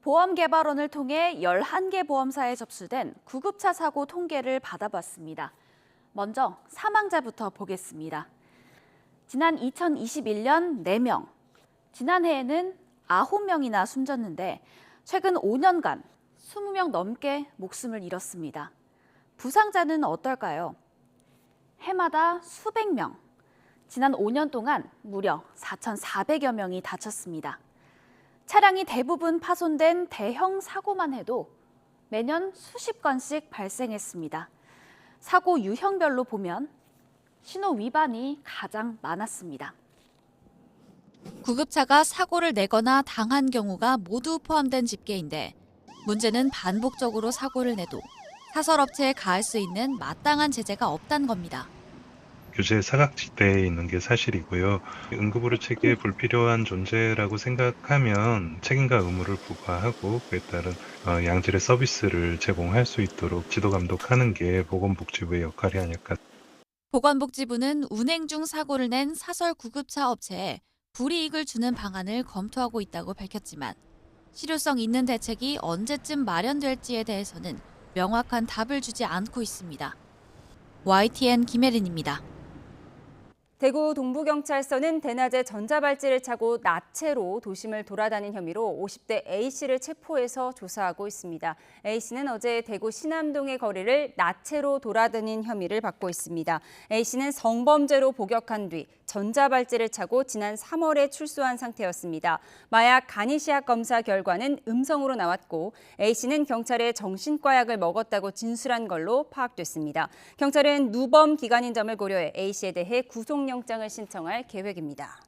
보험개발원을 통해 11개 보험사에 접수된 구급차 사고 통계를 받아봤습니다. 먼저 사망자부터 보겠습니다. 지난 2021년 4명, 지난해에는 9명이나 숨졌는데 최근 5년간 20명 넘게 목숨을 잃었습니다. 부상자는 어떨까요? 해마다 수백 명, 지난 5년 동안 무려 4,400여 명이 다쳤습니다. 차량이 대부분 파손된 대형 사고만 해도 매년 수십 건씩 발생했습니다. 사고 유형별로 보면 신호 위반이 가장 많았습니다. 구급차가 사고를 내거나 당한 경우가 모두 포함된 집계인데 문제는 반복적으로 사고를 내도 사설업체에 가할 수 있는 마땅한 제재가 없다는 겁니다. 규제 사각지대에 있는 게 사실이고요. 응급의료 체계에 불필요한 존재라고 생각하면 책임과 의무를 부과하고 그에 따른 양질의 서비스를 제공할 수 있도록 지도 감독하는 게 보건복지부의 역할이 아닐까. 보건복지부는 운행 중 사고를 낸 사설 구급차 업체에 불이익을 주는 방안을 검토하고 있다고 밝혔지만 실효성 있는 대책이 언제쯤 마련될지에 대해서는 명확한 답을 주지 않고 있습니다. YTN 김혜린입니다. 대구 동부경찰서는 대낮에 전자발찌를 차고 나체로 도심을 돌아다닌 혐의로 50대 A씨를 체포해서 조사하고 있습니다. A씨는 어제 대구 신암동의 거리를 나체로 돌아다닌 혐의를 받고 있습니다. A씨는 성범죄로 복역한 뒤 전자발찌를 차고 지난 3월에 출소한 상태였습니다. 마약 간이시약 검사 결과는 음성으로 나왔고 A씨는 경찰에 정신과 약을 먹었다고 진술한 걸로 파악됐습니다. 경찰은 누범 기간인 점을 고려해 A씨에 대해 구속영장을 신청할 계획입니다.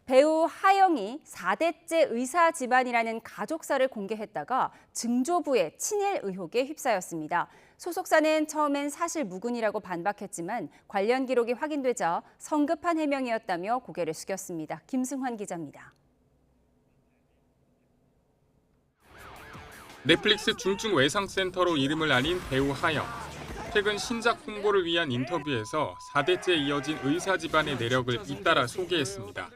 배우 하영이 4대째 의사 집안이라는 가족사를 공개했다가 증조부의 친일 의혹에 휩싸였습니다. 소속사는 처음엔 사실 무근이라고 반박했지만 관련 기록이 확인되자 성급한 해명이었다며 고개를 숙였습니다. 김승환 기자입니다. 넷플릭스 중증 외상센터로 이름을 알린 배우 하영. 최근 신작 홍보를 위한 인터뷰에서 4대째 이어진 의사 집안의 내력을 잇따라 소개했습니다.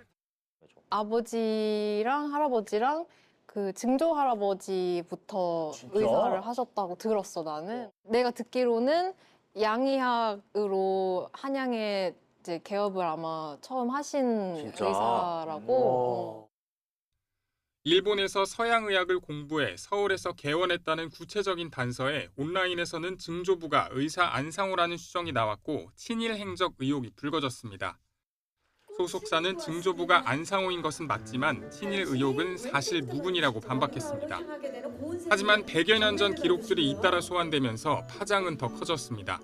아버지랑 할아버지랑 그 증조 할아버지부터 의사를 하셨다고 들었어, 나는. 내가 듣기로는 양의학으로 한양에 이제 개업을 아마 처음 하신 의사라고. 일본에서 서양의학을 공부해 서울에서 개원했다는 구체적인 단서에 온라인에서는 증조부가 의사 안상호라는 추정이 나왔고 친일 행적 의혹이 불거졌습니다. 소속사는 증조부가 안상호인 것은 맞지만 친일 의혹은 사실 무근이라고 반박했습니다. 하지만 100여 년 전 기록들이 잇따라 소환되면서 파장은 더 커졌습니다.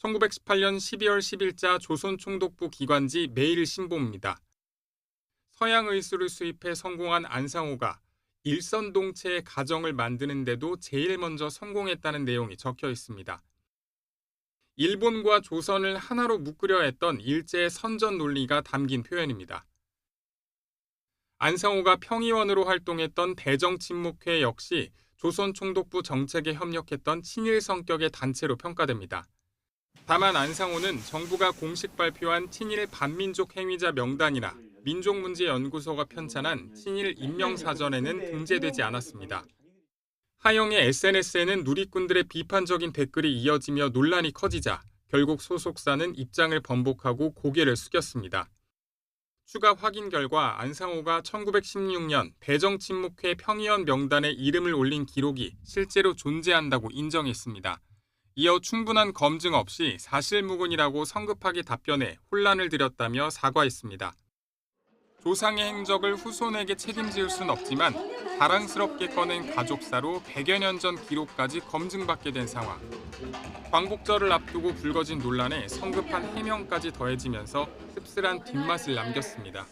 1918년 12월 10일자 조선총독부 기관지 매일신보입니다. 서양 의술을 수입해 성공한 안상호가 일선동체의 가정을 만드는데도 제일 먼저 성공했다는 내용이 적혀 있습니다. 일본과 조선을 하나로 묶으려 했던 일제의 선전 논리가 담긴 표현입니다. 안상호가 평의원으로 활동했던 대정친목회 역시 조선 총독부 정책에 협력했던 친일 성격의 단체로 평가됩니다. 다만 안상호는 정부가 공식 발표한 친일 반민족 행위자 명단이나 민족문제연구소가 편찬한 친일 인명사전에는 등재되지 않았습니다. 하영의 SNS에는 누리꾼들의 비판적인 댓글이 이어지며 논란이 커지자 결국 소속사는 입장을 번복하고 고개를 숙였습니다. 추가 확인 결과 안상호가 1916년 대정친목회 평의원 명단에 이름을 올린 기록이 실제로 존재한다고 인정했습니다. 이어 충분한 검증 없이 사실무근이라고 성급하게 답변해 혼란을 드렸다며 사과했습니다. 조상의 행적을 후손에게 책임질 순 없지만 자랑스럽게 꺼낸 가족사로 100여 년 전 기록까지 검증받게 된 상황. 광복절을 앞두고 불거진 논란에 성급한 해명까지 더해지면서 씁쓸한 뒷맛을 남겼습니다.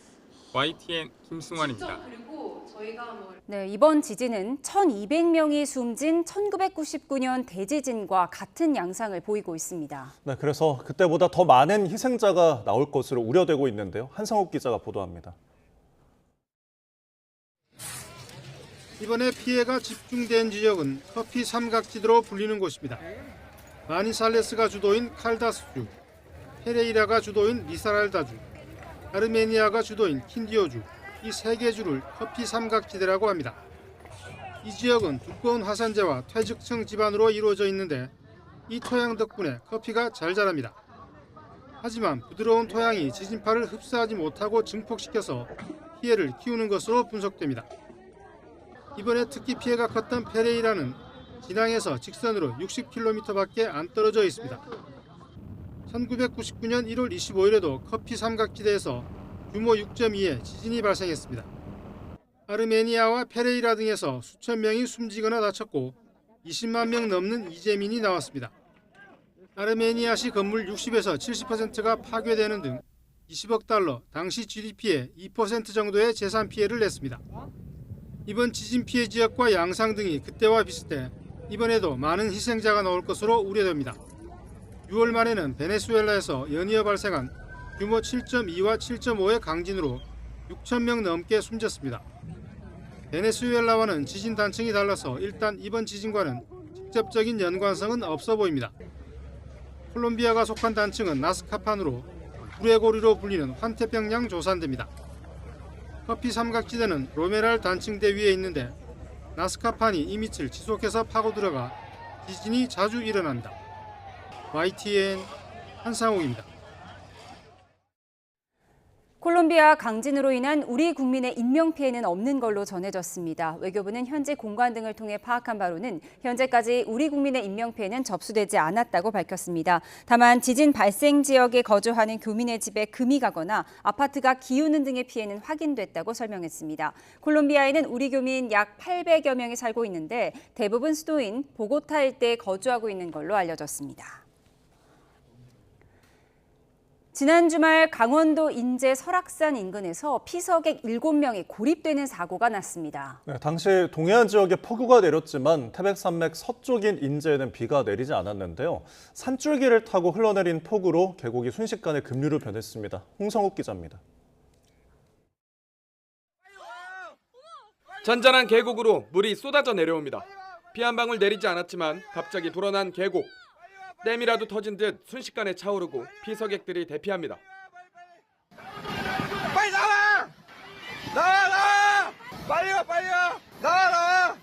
YTN 김승환입니다. 네, 이번 지진은 1,200명이 숨진 1999년 대지진과 같은 양상을 보이고 있습니다. 네, 그래서 그때보다 더 많은 희생자가 나올 것으로 우려되고 있는데요. 한성욱 기자가 보도합니다. 이번에 피해가 집중된 지역은 커피 삼각지대로 불리는 곳입니다. 마니살레스가 주도인 칼다스주, 페레이라가 주도인 리사랄다주, 아르메니아가 주도인 킨디오주, 이 세 개 주를 커피 삼각지대라고 합니다. 이 지역은 두꺼운 화산재와 퇴적층 지반으로 이루어져 있는데 이 토양 덕분에 커피가 잘 자랍니다. 하지만 부드러운 토양이 지진파를 흡수하지 못하고 증폭시켜서 피해를 키우는 것으로 분석됩니다. 이번에 특히 피해가 컸던 페레이라는 진앙에서 직선으로 60km밖에 안 떨어져 있습니다. 1999년 1월 25일에도 커피 삼각지대에서 규모 6.2의 지진이 발생했습니다. 아르메니아와 페레이라 등에서 수천 명이 숨지거나 다쳤고 20만 명 넘는 이재민이 나왔습니다. 아르메니아시 건물 60에서 70%가 파괴되는 등 20억 달러, 당시 GDP의 2% 정도의 재산 피해를 냈습니다. 이번 지진 피해 지역과 양상 등이 그때와 비슷해 이번에도 많은 희생자가 나올 것으로 우려됩니다. 6월 말에는 베네수엘라에서 연이어 발생한 규모 7.2와 7.5의 강진으로 6천 명 넘게 숨졌습니다. 베네수엘라와는 지진 단층이 달라서 일단 이번 지진과는 직접적인 연관성은 없어 보입니다. 콜롬비아가 속한 단층은 나스카판으로 불의 고리로 불리는 환태평양 조산대입니다. 커피 삼각지대는 로메랄 단층대 위에 있는데 나스카판이 이 밑을 지속해서 파고 들어가 지진이 자주 일어난다. YTN 한상욱입니다. 콜롬비아 강진으로 인한 우리 국민의 인명피해는 없는 걸로 전해졌습니다. 외교부는 현지 공관 등을 통해 파악한 바로는 현재까지 우리 국민의 인명피해는 접수되지 않았다고 밝혔습니다. 다만 지진 발생 지역에 거주하는 교민의 집에 금이 가거나 아파트가 기우는 등의 피해는 확인됐다고 설명했습니다. 콜롬비아에는 우리 교민 약 800여 명이 살고 있는데 대부분 수도인 보고타 일대에 거주하고 있는 걸로 알려졌습니다. 지난 주말 강원도 인제 설악산 인근에서 피서객 7명이 고립되는 사고가 났습니다. 네, 당시 동해안 지역에 폭우가 내렸지만 태백산맥 서쪽인 인제에는 비가 내리지 않았는데요. 산줄기를 타고 흘러내린 폭우로 계곡이 순식간에 급류로 변했습니다. 홍성욱 기자입니다. 잔잔한 계곡으로 물이 쏟아져 내려옵니다. 비 한 방울 내리지 않았지만 갑자기 불어난 계곡. 댐이라도 터진 듯 순식간에 차오르고 피서객들이 대피합니다. 빨리 나와! 나와! 빨리 와! 빨리 와! 나와!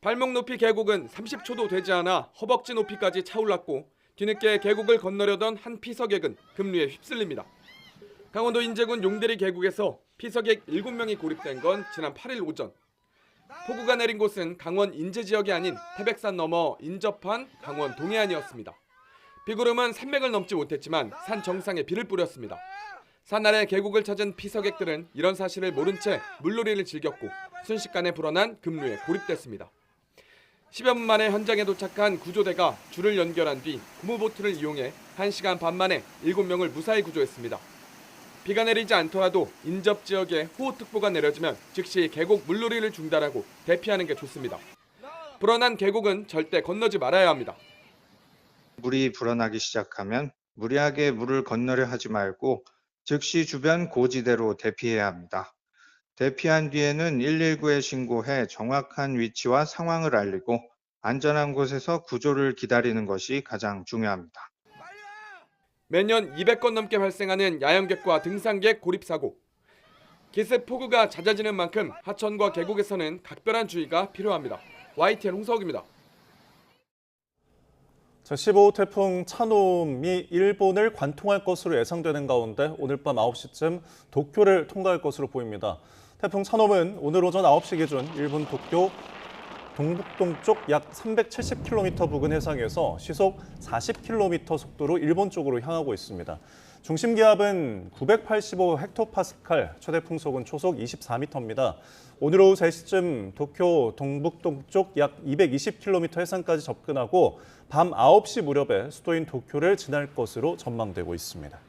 발목 높이 계곡은 30초도 되지 않아 허벅지 높이까지 차올랐고 뒤늦게 계곡을 건너려던 한 피서객은 급류에 휩쓸립니다. 강원도 인제군 용대리 계곡에서 피서객 7명이 고립된 건 지난 8일 오전. 폭우가 내린 곳은 강원 인제 지역이 아닌 태백산 너머 인접한 강원 동해안이었습니다. 비구름은 산맥을 넘지 못했지만 산 정상에 비를 뿌렸습니다. 산 아래 계곡을 찾은 피서객들은 이런 사실을 모른 채 물놀이를 즐겼고 순식간에 불어난 급류에 고립됐습니다. 10여 분 만에 현장에 도착한 구조대가 줄을 연결한 뒤 고무보트를 이용해 1시간 반 만에 7명을 무사히 구조했습니다. 비가 내리지 않더라도 인접 지역에 호우특보가 내려지면 즉시 계곡 물놀이를 중단하고 대피하는 게 좋습니다. 불어난 계곡은 절대 건너지 말아야 합니다. 물이 불어나기 시작하면 무리하게 물을 건너려 하지 말고 즉시 주변 고지대로 대피해야 합니다. 대피한 뒤에는 119에 신고해 정확한 위치와 상황을 알리고 안전한 곳에서 구조를 기다리는 것이 가장 중요합니다. 매년 200건 넘게 발생하는 야영객과 등산객 고립사고. 기습 폭우가 잦아지는 만큼 하천과 계곡에서는 각별한 주의가 필요합니다. YTN 홍석입니다. 제15호 태풍 차놈이 일본을 관통할 것으로 예상되는 가운데 오늘 밤 9시쯤 도쿄를 통과할 것으로 보입니다. 태풍 차놈은 오늘 오전 9시 기준 일본 도쿄 동북동쪽 약 370km 부근 해상에서 시속 40km 속도로 일본 쪽으로 향하고 있습니다. 중심 기압은 985헥토파스칼, 최대 풍속은 초속 24m입니다. 오늘 오후 3시쯤 도쿄 동북동쪽 약 220km 해상까지 접근하고 밤 9시 무렵에 수도인 도쿄를 지날 것으로 전망되고 있습니다.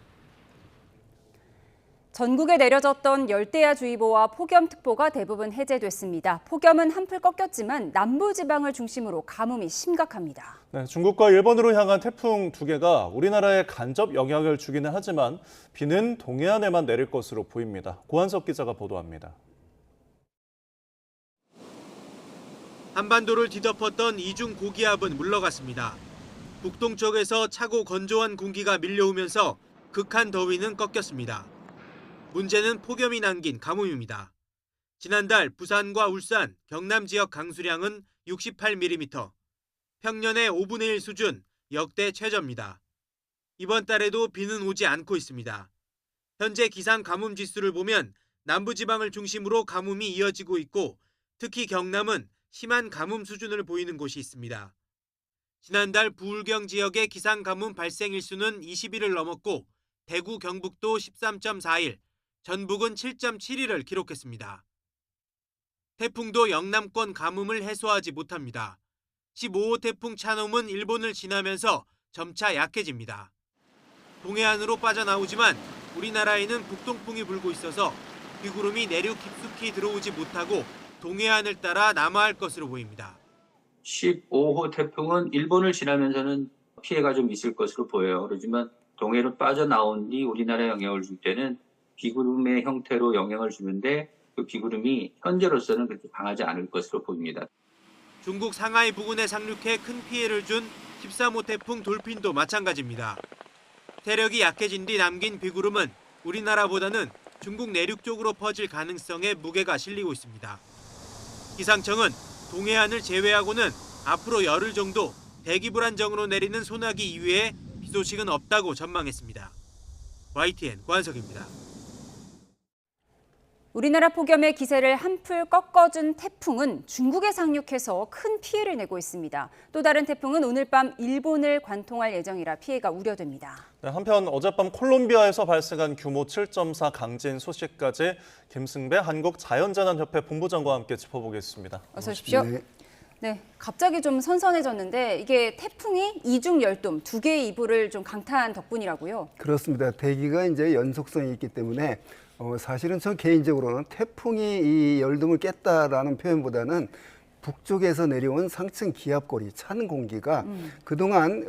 전국에 내려졌던 열대야주의보와 폭염특보가 대부분 해제됐습니다. 폭염은 한풀 꺾였지만 남부지방을 중심으로 가뭄이 심각합니다. 네, 중국과 일본으로 향한 태풍 2개가 우리나라에 간접 영향을 주기는 하지만 비는 동해안에만 내릴 것으로 보입니다. 고한석 기자가 보도합니다. 한반도를 뒤덮었던 이중 고기압은 물러갔습니다. 북동쪽에서 차고 건조한 공기가 밀려오면서 극한 더위는 꺾였습니다. 문제는 폭염이 남긴 가뭄입니다. 지난달 부산과 울산, 경남 지역 강수량은 68mm, 평년의 5분의 1 수준, 역대 최저입니다. 이번 달에도 비는 오지 않고 있습니다. 현재 기상 가뭄 지수를 보면 남부지방을 중심으로 가뭄이 이어지고 있고 특히 경남은 심한 가뭄 수준을 보이는 곳이 있습니다. 지난달 부울경 지역의 기상 가뭄 발생 일수는 20일을 넘었고 대구 경북도 13.4일, 전북은 7.7일을 기록했습니다. 태풍도 영남권 가뭄을 해소하지 못합니다. 15호 태풍 차놈은 일본을 지나면서 점차 약해집니다. 동해안으로 빠져나오지만 우리나라에는 북동풍이 불고 있어서 비구름이 내륙 깊숙이 들어오지 못하고 동해안을 따라 남하할 것으로 보입니다. 15호 태풍은 일본을 지나면서는 피해가 좀 있을 것으로 보여요. 그렇지만 동해로 빠져나온 뒤 우리나라에 영향을 줄 때는 비구름의 형태로 영향을 주는데 그 비구름이 현재로서는 그렇게 강하지 않을 것으로 보입니다. 중국 상하이 부근에 상륙해 큰 피해를 준 13호 태풍 돌핀도 마찬가지입니다. 세력이 약해진 뒤 남긴 비구름은 우리나라보다는 중국 내륙 쪽으로 퍼질 가능성에 무게가 실리고 있습니다. 기상청은 동해안을 제외하고는 앞으로 열흘 정도 대기 불안정으로 내리는 소나기 이외에 비 소식은 없다고 전망했습니다. YTN 고한석입니다. 우리나라 폭염의 기세를 한풀 꺾어준 태풍은 중국에 상륙해서 큰 피해를 내고 있습니다. 또 다른 태풍은 오늘 밤 일본을 관통할 예정이라 피해가 우려됩니다. 네, 한편 어젯밤 콜롬비아에서 발생한 규모 7.4 강진 소식까지 김승배 한국자연재난협회 본부장과 함께 짚어보겠습니다. 어서 오십시오. 네, 갑자기 좀 선선해졌는데 이게 태풍이 이중 열돔 두 개의 이불을 좀 강타한 덕분이라고요? 그렇습니다. 대기가 이제 연속성이 있기 때문에 사실은 저 개인적으로는 태풍이 이 열돔을 깼다라는 표현보다는 북쪽에서 내려온 상층 기압골이 찬 공기가 그동안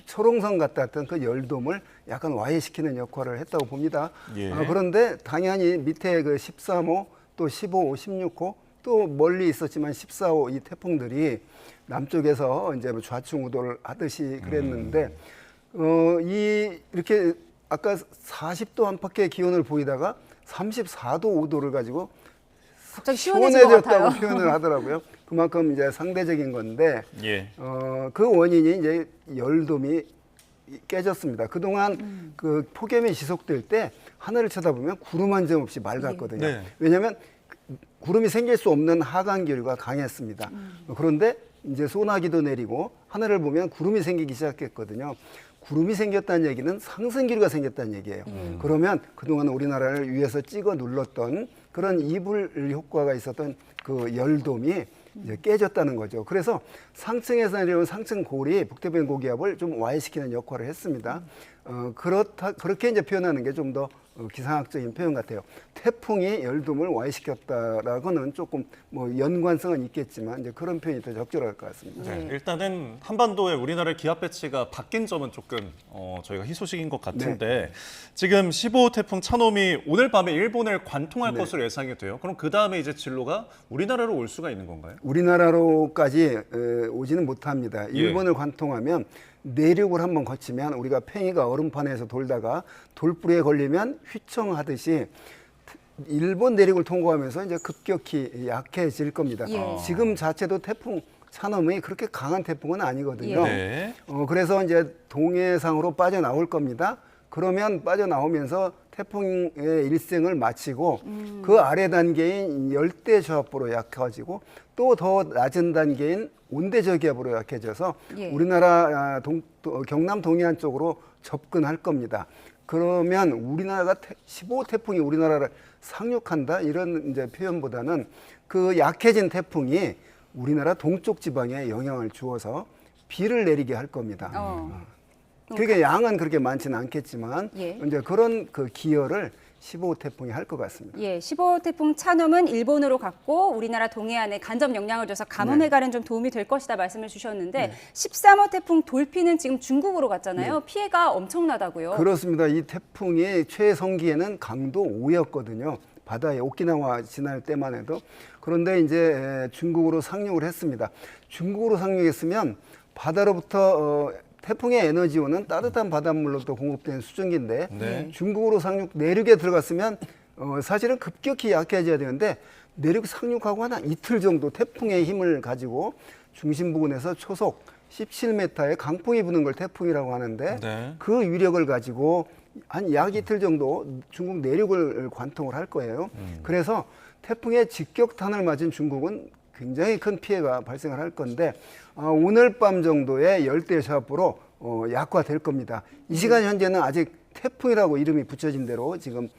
초롱성 같았던 그 열돔을 약간 와해시키는 역할을 했다고 봅니다. 예. 그런데 당연히 밑에 그 13호, 또 15호, 16호, 또 멀리 있었지만 14호 이 태풍들이 남쪽에서 이제 좌충우돌 하듯이 그랬는데 이렇게 아까 40도 안팎의 기온을 보이다가 34도 5도를 가지고 갑자기 시원해졌다고 표현을 하더라고요. 그만큼 이제 상대적인 건데 예. 그 원인이 이제 열돔이 깨졌습니다. 그동안 그 폭염이 지속될 때 하늘을 쳐다보면 구름 한 점 없이 맑았거든요. 네. 왜냐하면 구름이 생길 수 없는 하강 기류가 강했습니다. 그런데 이제 소나기도 내리고 하늘을 보면 구름이 생기기 시작했거든요. 구름이 생겼다는 얘기는 상승 기류가 생겼다는 얘기예요. 그러면 그동안 우리나라를 위에서 찍어 눌렀던 그런 이불 효과가 있었던 그 열돔이 이제 깨졌다는 거죠. 그래서 상층에서 내려온 상층 골이 북태평양 고기압을 좀 와해시키는 역할을 했습니다. 그렇게 이제 표현하는 게 좀 더 기상학적인 표현 같아요. 태풍이 열돔을 와해시켰다라고는 조금 뭐 연관성은 있겠지만 이제 그런 표현이 더 적절할 것 같습니다. 네, 일단은 한반도에 우리나라의 기압 배치가 바뀐 점은 조금 저희가 희소식인 것 같은데 지금 15호 태풍 차놈이 오늘 밤에 일본을 관통할 것으로 예상이 돼요. 그럼 그 다음에 이제 진로가 우리나라로 올 수가 있는 건가요? 우리나라로까지 오지는 못합니다. 일본을 관통하면 내륙을 한번 거치면 우리가 팽이가 얼음판에서 돌다가 돌뿌리에 걸리면 휘청하듯이 일본 내륙을 통과하면서 이제 급격히 약해질 겁니다. 지금 자체도 태풍 차놈이 그렇게 강한 태풍은 아니거든요. 네. 그래서 이제 동해상으로 빠져나올 겁니다. 그러면 빠져나오면서 태풍의 일생을 마치고 그 아래 단계인 열대저압부로 약해지고 또 더 낮은 단계인 온대저기압으로 약해져서 우리나라 경남 동해안 쪽으로 접근할 겁니다. 그러면 우리나라가 15호 태풍이 우리나라를 상륙한다 이런 이제 표현보다는 그 약해진 태풍이 우리나라 동쪽 지방에 영향을 주어서 비를 내리게 할 겁니다. 그게 양은 그렇게 많지는 않겠지만 이제 그런 그 기여를 15호 태풍이 할 것 같습니다. 예, 15호 태풍 차놈은 일본으로 갔고 우리나라 동해안에 간접 영향을 줘서 가뭄 해갈엔 좀 도움이 될 것이다 말씀을 주셨는데 13호 태풍 돌피는 지금 중국으로 갔잖아요. 피해가 엄청나다고요. 그렇습니다. 이 태풍이 최성기에는 강도 5였거든요. 바다에 오키나와 지날 때만 해도. 그런데 이제 중국으로 상륙을 했습니다. 중국으로 상륙했으면 바다로부터 태풍의 에너지원은 따뜻한 바닷물로부터 공급되는 수증기인데 중국으로 상륙 내륙에 들어갔으면 사실은 급격히 약해져야 되는데 내륙 상륙하고 한 이틀 정도 태풍의 힘을 가지고 중심 부근에서 초속 17m의 강풍이 부는 걸 태풍이라고 하는데 그 위력을 가지고 한 약 이틀 정도 중국 내륙을 관통을 할 거예요. 그래서 태풍의 직격탄을 맞은 중국은 굉장히 큰 피해가 발생을 할 건데 오늘 밤 정도의 열대저압부로 약화될 겁니다. 이 시간 현재는 아직 태풍이라고 이름이 붙여진 대로 지금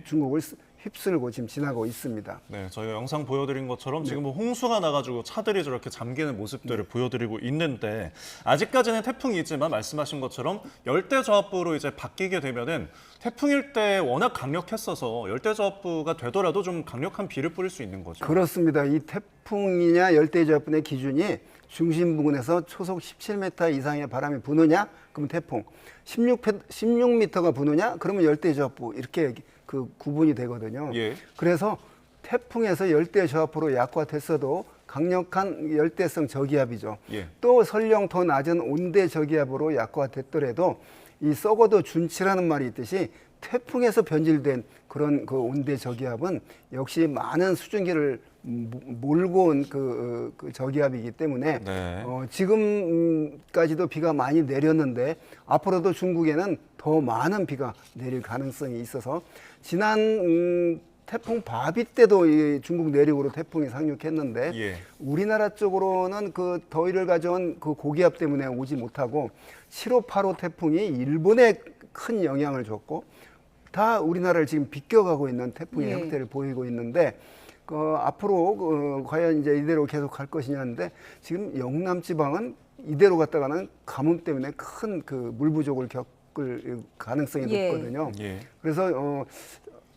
중국을 휩쓸고 지금 지나고 있습니다. 네, 저희가 영상 보여드린 것처럼 지금 뭐 홍수가 나가지고 차들이 저렇게 잠기는 모습들을 보여드리고 있는데 아직까지는 태풍이지만 말씀하신 것처럼 열대저압부로 이제 바뀌게 되면은 태풍일 때 워낙 강력했어서 열대저압부가 되더라도 좀 강력한 비를 뿌릴 수 있는 거죠. 그렇습니다. 이 태풍이냐 열대저압부의 기준이 중심 부근에서 초속 17m 이상의 바람이 부느냐? 그러면 태풍. 16m가 부느냐? 그러면 열대저압부. 이렇게 그 구분이 되거든요. 그래서 태풍에서 열대저압부로 약화됐어도 강력한 열대성 저기압이죠. 또 설령 더 낮은 온대저기압으로 약화됐더라도 이 썩어도 준치라는 말이 있듯이 태풍에서 변질된 그런 그 온대 저기압은 역시 많은 수증기를 몰고 온 그 저기압이기 때문에 네. 지금까지도 비가 많이 내렸는데 앞으로도 중국에는 더 많은 비가 내릴 가능성이 있어서 지난 태풍 바비 때도 이 중국 내륙으로 태풍이 상륙했는데 예. 우리나라 쪽으로는 그 더위를 가져온 그 고기압 때문에 오지 못하고 7호, 8호 태풍이 일본에 큰 영향을 줬고 다 우리나라를 지금 비껴가고 있는 태풍의 예. 형태를 보이고 있는데 앞으로 과연 이제 이대로 계속 갈 것이냐인데 지금 영남 지방은 이대로 갔다가는 가뭄 때문에 큰 그 물 부족을 겪을 가능성이 예. 높거든요. 예. 그래서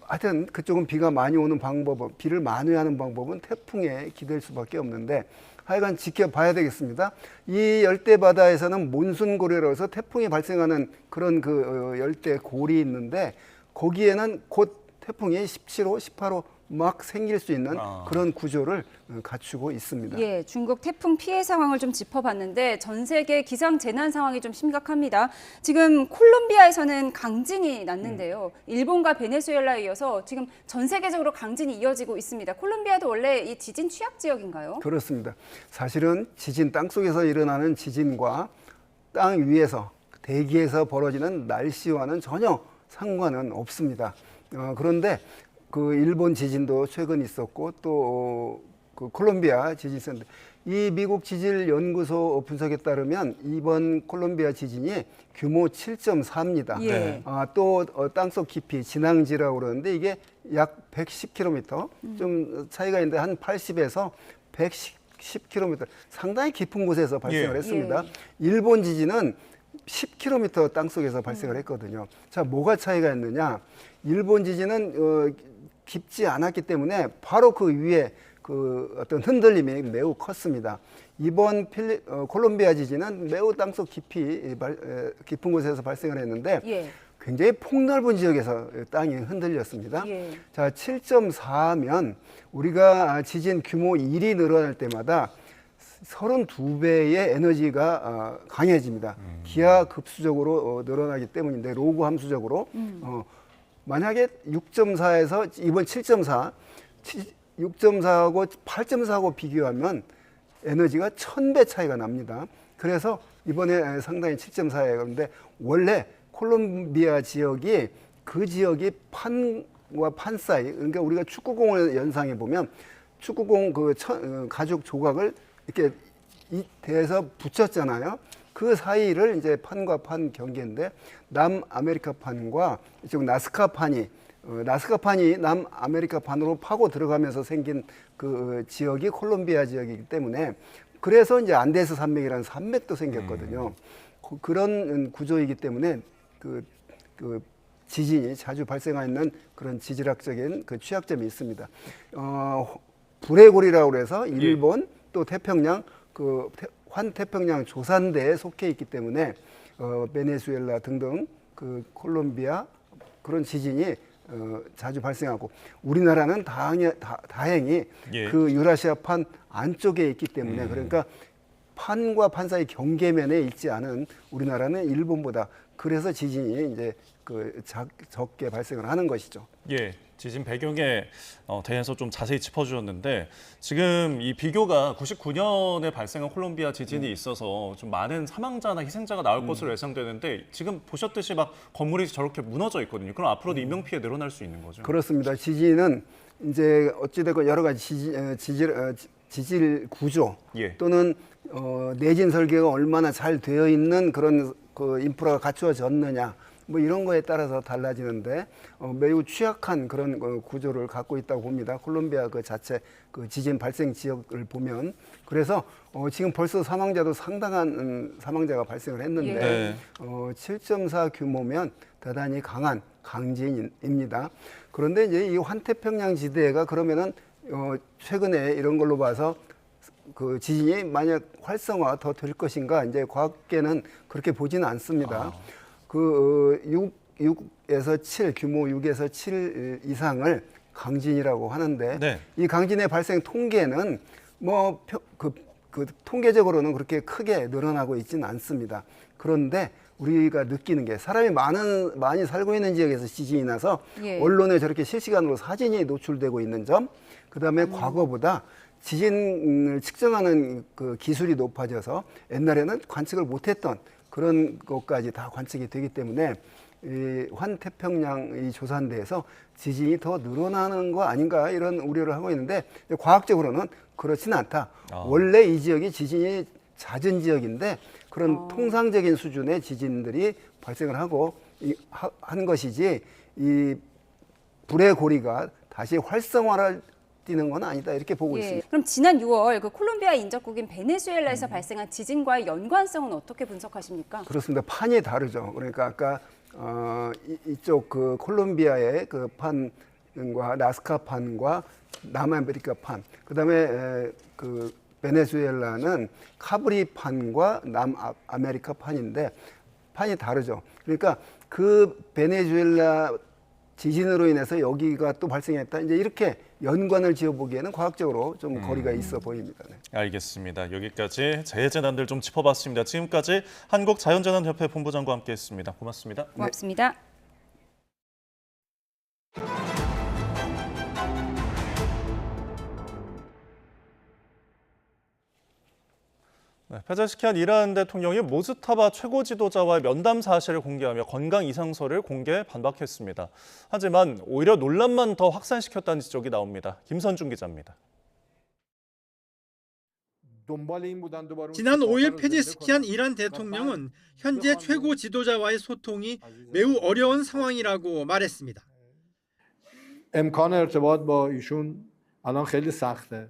하여튼 그쪽은 비가 많이 오는 방법은 비를 만회하는 방법은 태풍에 기댈 수밖에 없는데 하여간 지켜봐야 되겠습니다. 이 열대 바다에서는 몬순 고래로 해서 태풍이 발생하는 그런 그 열대 골이 있는데 거기에는 곧 태풍이 17호, 18호 막 생길 수 있는 그런 구조를 갖추고 있습니다. 예, 중국 태풍 피해 상황을 좀 짚어봤는데 전 세계 기상 재난 상황이 좀 심각합니다. 지금 콜롬비아에서는 강진이 났는데요. 일본과 베네수엘라에 이어서 지금 전 세계적으로 강진이 이어지고 있습니다. 콜롬비아도 원래 이 지진 취약 지역인가요? 그렇습니다. 사실은 지진 땅속에서 일어나는 지진과 땅 위에서 대기에서 벌어지는 날씨와는 전혀 상관은 없습니다. 그런데 그 일본 지진도 최근 있었고 또 그 콜롬비아 지진이 있었는데 이 미국 지질 연구소 분석에 따르면 이번 콜롬비아 지진이 규모 7.4입니다. 예. 또 땅속 깊이 진앙지라고 그러는데 이게 약 110km 좀 차이가 있는데 한 80에서 110km 상당히 깊은 곳에서 발생을 예. 했습니다. 예. 일본 지진은 10km 땅속에서 발생을 했거든요. 자, 뭐가 차이가 있느냐? 일본 지진은 깊지 않았기 때문에 바로 그 위에 그 어떤 흔들림이 매우 컸습니다. 이번 콜롬비아 지진은 매우 땅속 깊은 곳에서 발생을 했는데 예. 굉장히 폭넓은 지역에서 땅이 흔들렸습니다. 예. 자, 7.4면 우리가 지진 규모 1이 늘어날 때마다 32배의 에너지가 강해집니다. 기하급수적으로 늘어나기 때문인데 로그 함수적으로 만약에 6.4에서 이번 7.4, 6.4하고 8.4하고 비교하면 에너지가 1000배 차이가 납니다. 그래서 이번에 상당히 7.4예요. 그런데 원래 콜롬비아 지역이 그 지역이 판과 판 사이, 그러니까 우리가 축구공을 연상해 보면 축구공 가죽 조각을 이렇게 대서 붙였잖아요. 그 사이를 이제 판과 판 경계인데 남아메리카판과 이쪽 나스카판이 남아메리카판으로 파고 들어가면서 생긴 그 지역이 콜롬비아 지역이기 때문에 그래서 이제 안데스 산맥이라는 산맥도 생겼거든요. 그런 구조이기 때문에 그 지진이 자주 발생하는 그런 지질학적인 그 취약점이 있습니다. 브레골이라고 해서 일본 또 태평양 환태평양 조산대에 속해 있기 때문에 베네수엘라 등등 그 콜롬비아 그런 지진이 자주 발생하고 우리나라는 다행히 예. 그 유라시아판 안쪽에 있기 때문에 그러니까 판과 판 사이 경계면에 있지 않은 우리나라는 일본보다 그래서 지진이 이제 적게 발생을 하는 것이죠. 예, 지진 배경에 대해서 좀 자세히 짚어주셨는데 지금 이 비교가 99년에 발생한 콜롬비아 지진이 있어서 좀 많은 사망자나 희생자가 나올 것으로 예상되는데 지금 보셨듯이 막 건물이 저렇게 무너져 있거든요. 그럼 앞으로도 인명 피해 늘어날 수 있는 거죠? 그렇습니다. 지진은 이제 어찌됐건 여러 가지 지질 구조 예. 또는 내진 설계가 얼마나 잘 되어 있는 그런 그 인프라가 갖추어졌느냐 뭐 이런 거에 따라서 달라지는데 매우 취약한 그런 구조를 갖고 있다고 봅니다. 콜롬비아 그 자체 그 지진 발생 지역을 보면 그래서 지금 벌써 사망자도 상당한 사망자가 발생을 했는데 네. 7.4 규모면 대단히 강한 강진입니다. 그런데 이제 이 환태평양 지대가 그러면은 최근에 이런 걸로 봐서 그 지진이 만약 활성화 더 될 것인가 이제 과학계는 그렇게 보지는 않습니다. 그 6에서 7 규모 6에서 7 이상을 강진이라고 하는데 네. 이 강진의 발생 통계는 뭐 그 통계적으로는 그렇게 크게 늘어나고 있지는 않습니다. 그런데 우리가 느끼는 게 사람이 많이 살고 있는 지역에서 지진이 나서 예. 언론에 저렇게 실시간으로 사진이 노출되고 있는 점, 그다음에 과거보다 지진을 측정하는 그 기술이 높아져서 옛날에는 관측을 못했던 그런 것까지 다 관측이 되기 때문에 이 환태평양 이 조산대에서 지진이 더 늘어나는 거 아닌가 이런 우려를 하고 있는데 과학적으로는 그렇지는 않다. 원래 이 지역이 지진이 잦은 지역인데 그런 통상적인 수준의 지진들이 발생을 하고 한 것이지 이 불의 고리가 다시 활성화를 띠는 건 아니다 이렇게 보고 있습니다. 그럼 지난 6월 그 콜롬비아 인접국인 베네수엘라에서 발생한 지진과의 연관성은 어떻게 분석하십니까? 그렇습니다. 판이 다르죠. 그러니까 아까 이쪽 그 콜롬비아의 그 판과 나스카 판과 남아메리카 판, 그다음에 그 베네수엘라는 카브리 판과 남아메리카 판인데 판이 다르죠. 그러니까 그 베네수엘라 지진으로 인해서 여기가 또 발생했다. 이제 이렇게 연관을 지어보기에는 과학적으로 좀 거리가 있어 보입니다. 네. 알겠습니다. 여기까지 재해재난들 좀 짚어봤습니다. 지금까지 한국자연재난협회 본부장과 함께했습니다. 고맙습니다. 고맙습니다. 네, 페제시키안 이란 대통령이 모스타바 최고 지도자와의 면담 사실을 공개하며 건강 이상설을 공개 반박했습니다. 하지만 오히려 논란만 더 확산시켰다는 지적이 나옵니다. 김선중 기자입니다. 지난 5일 페제시키안 이란 대통령은 현재 최고 지도자와의 소통이 매우 어려운 상황이라고 말했습니다. امکان ارتباط با ایشون الان خیلی سخته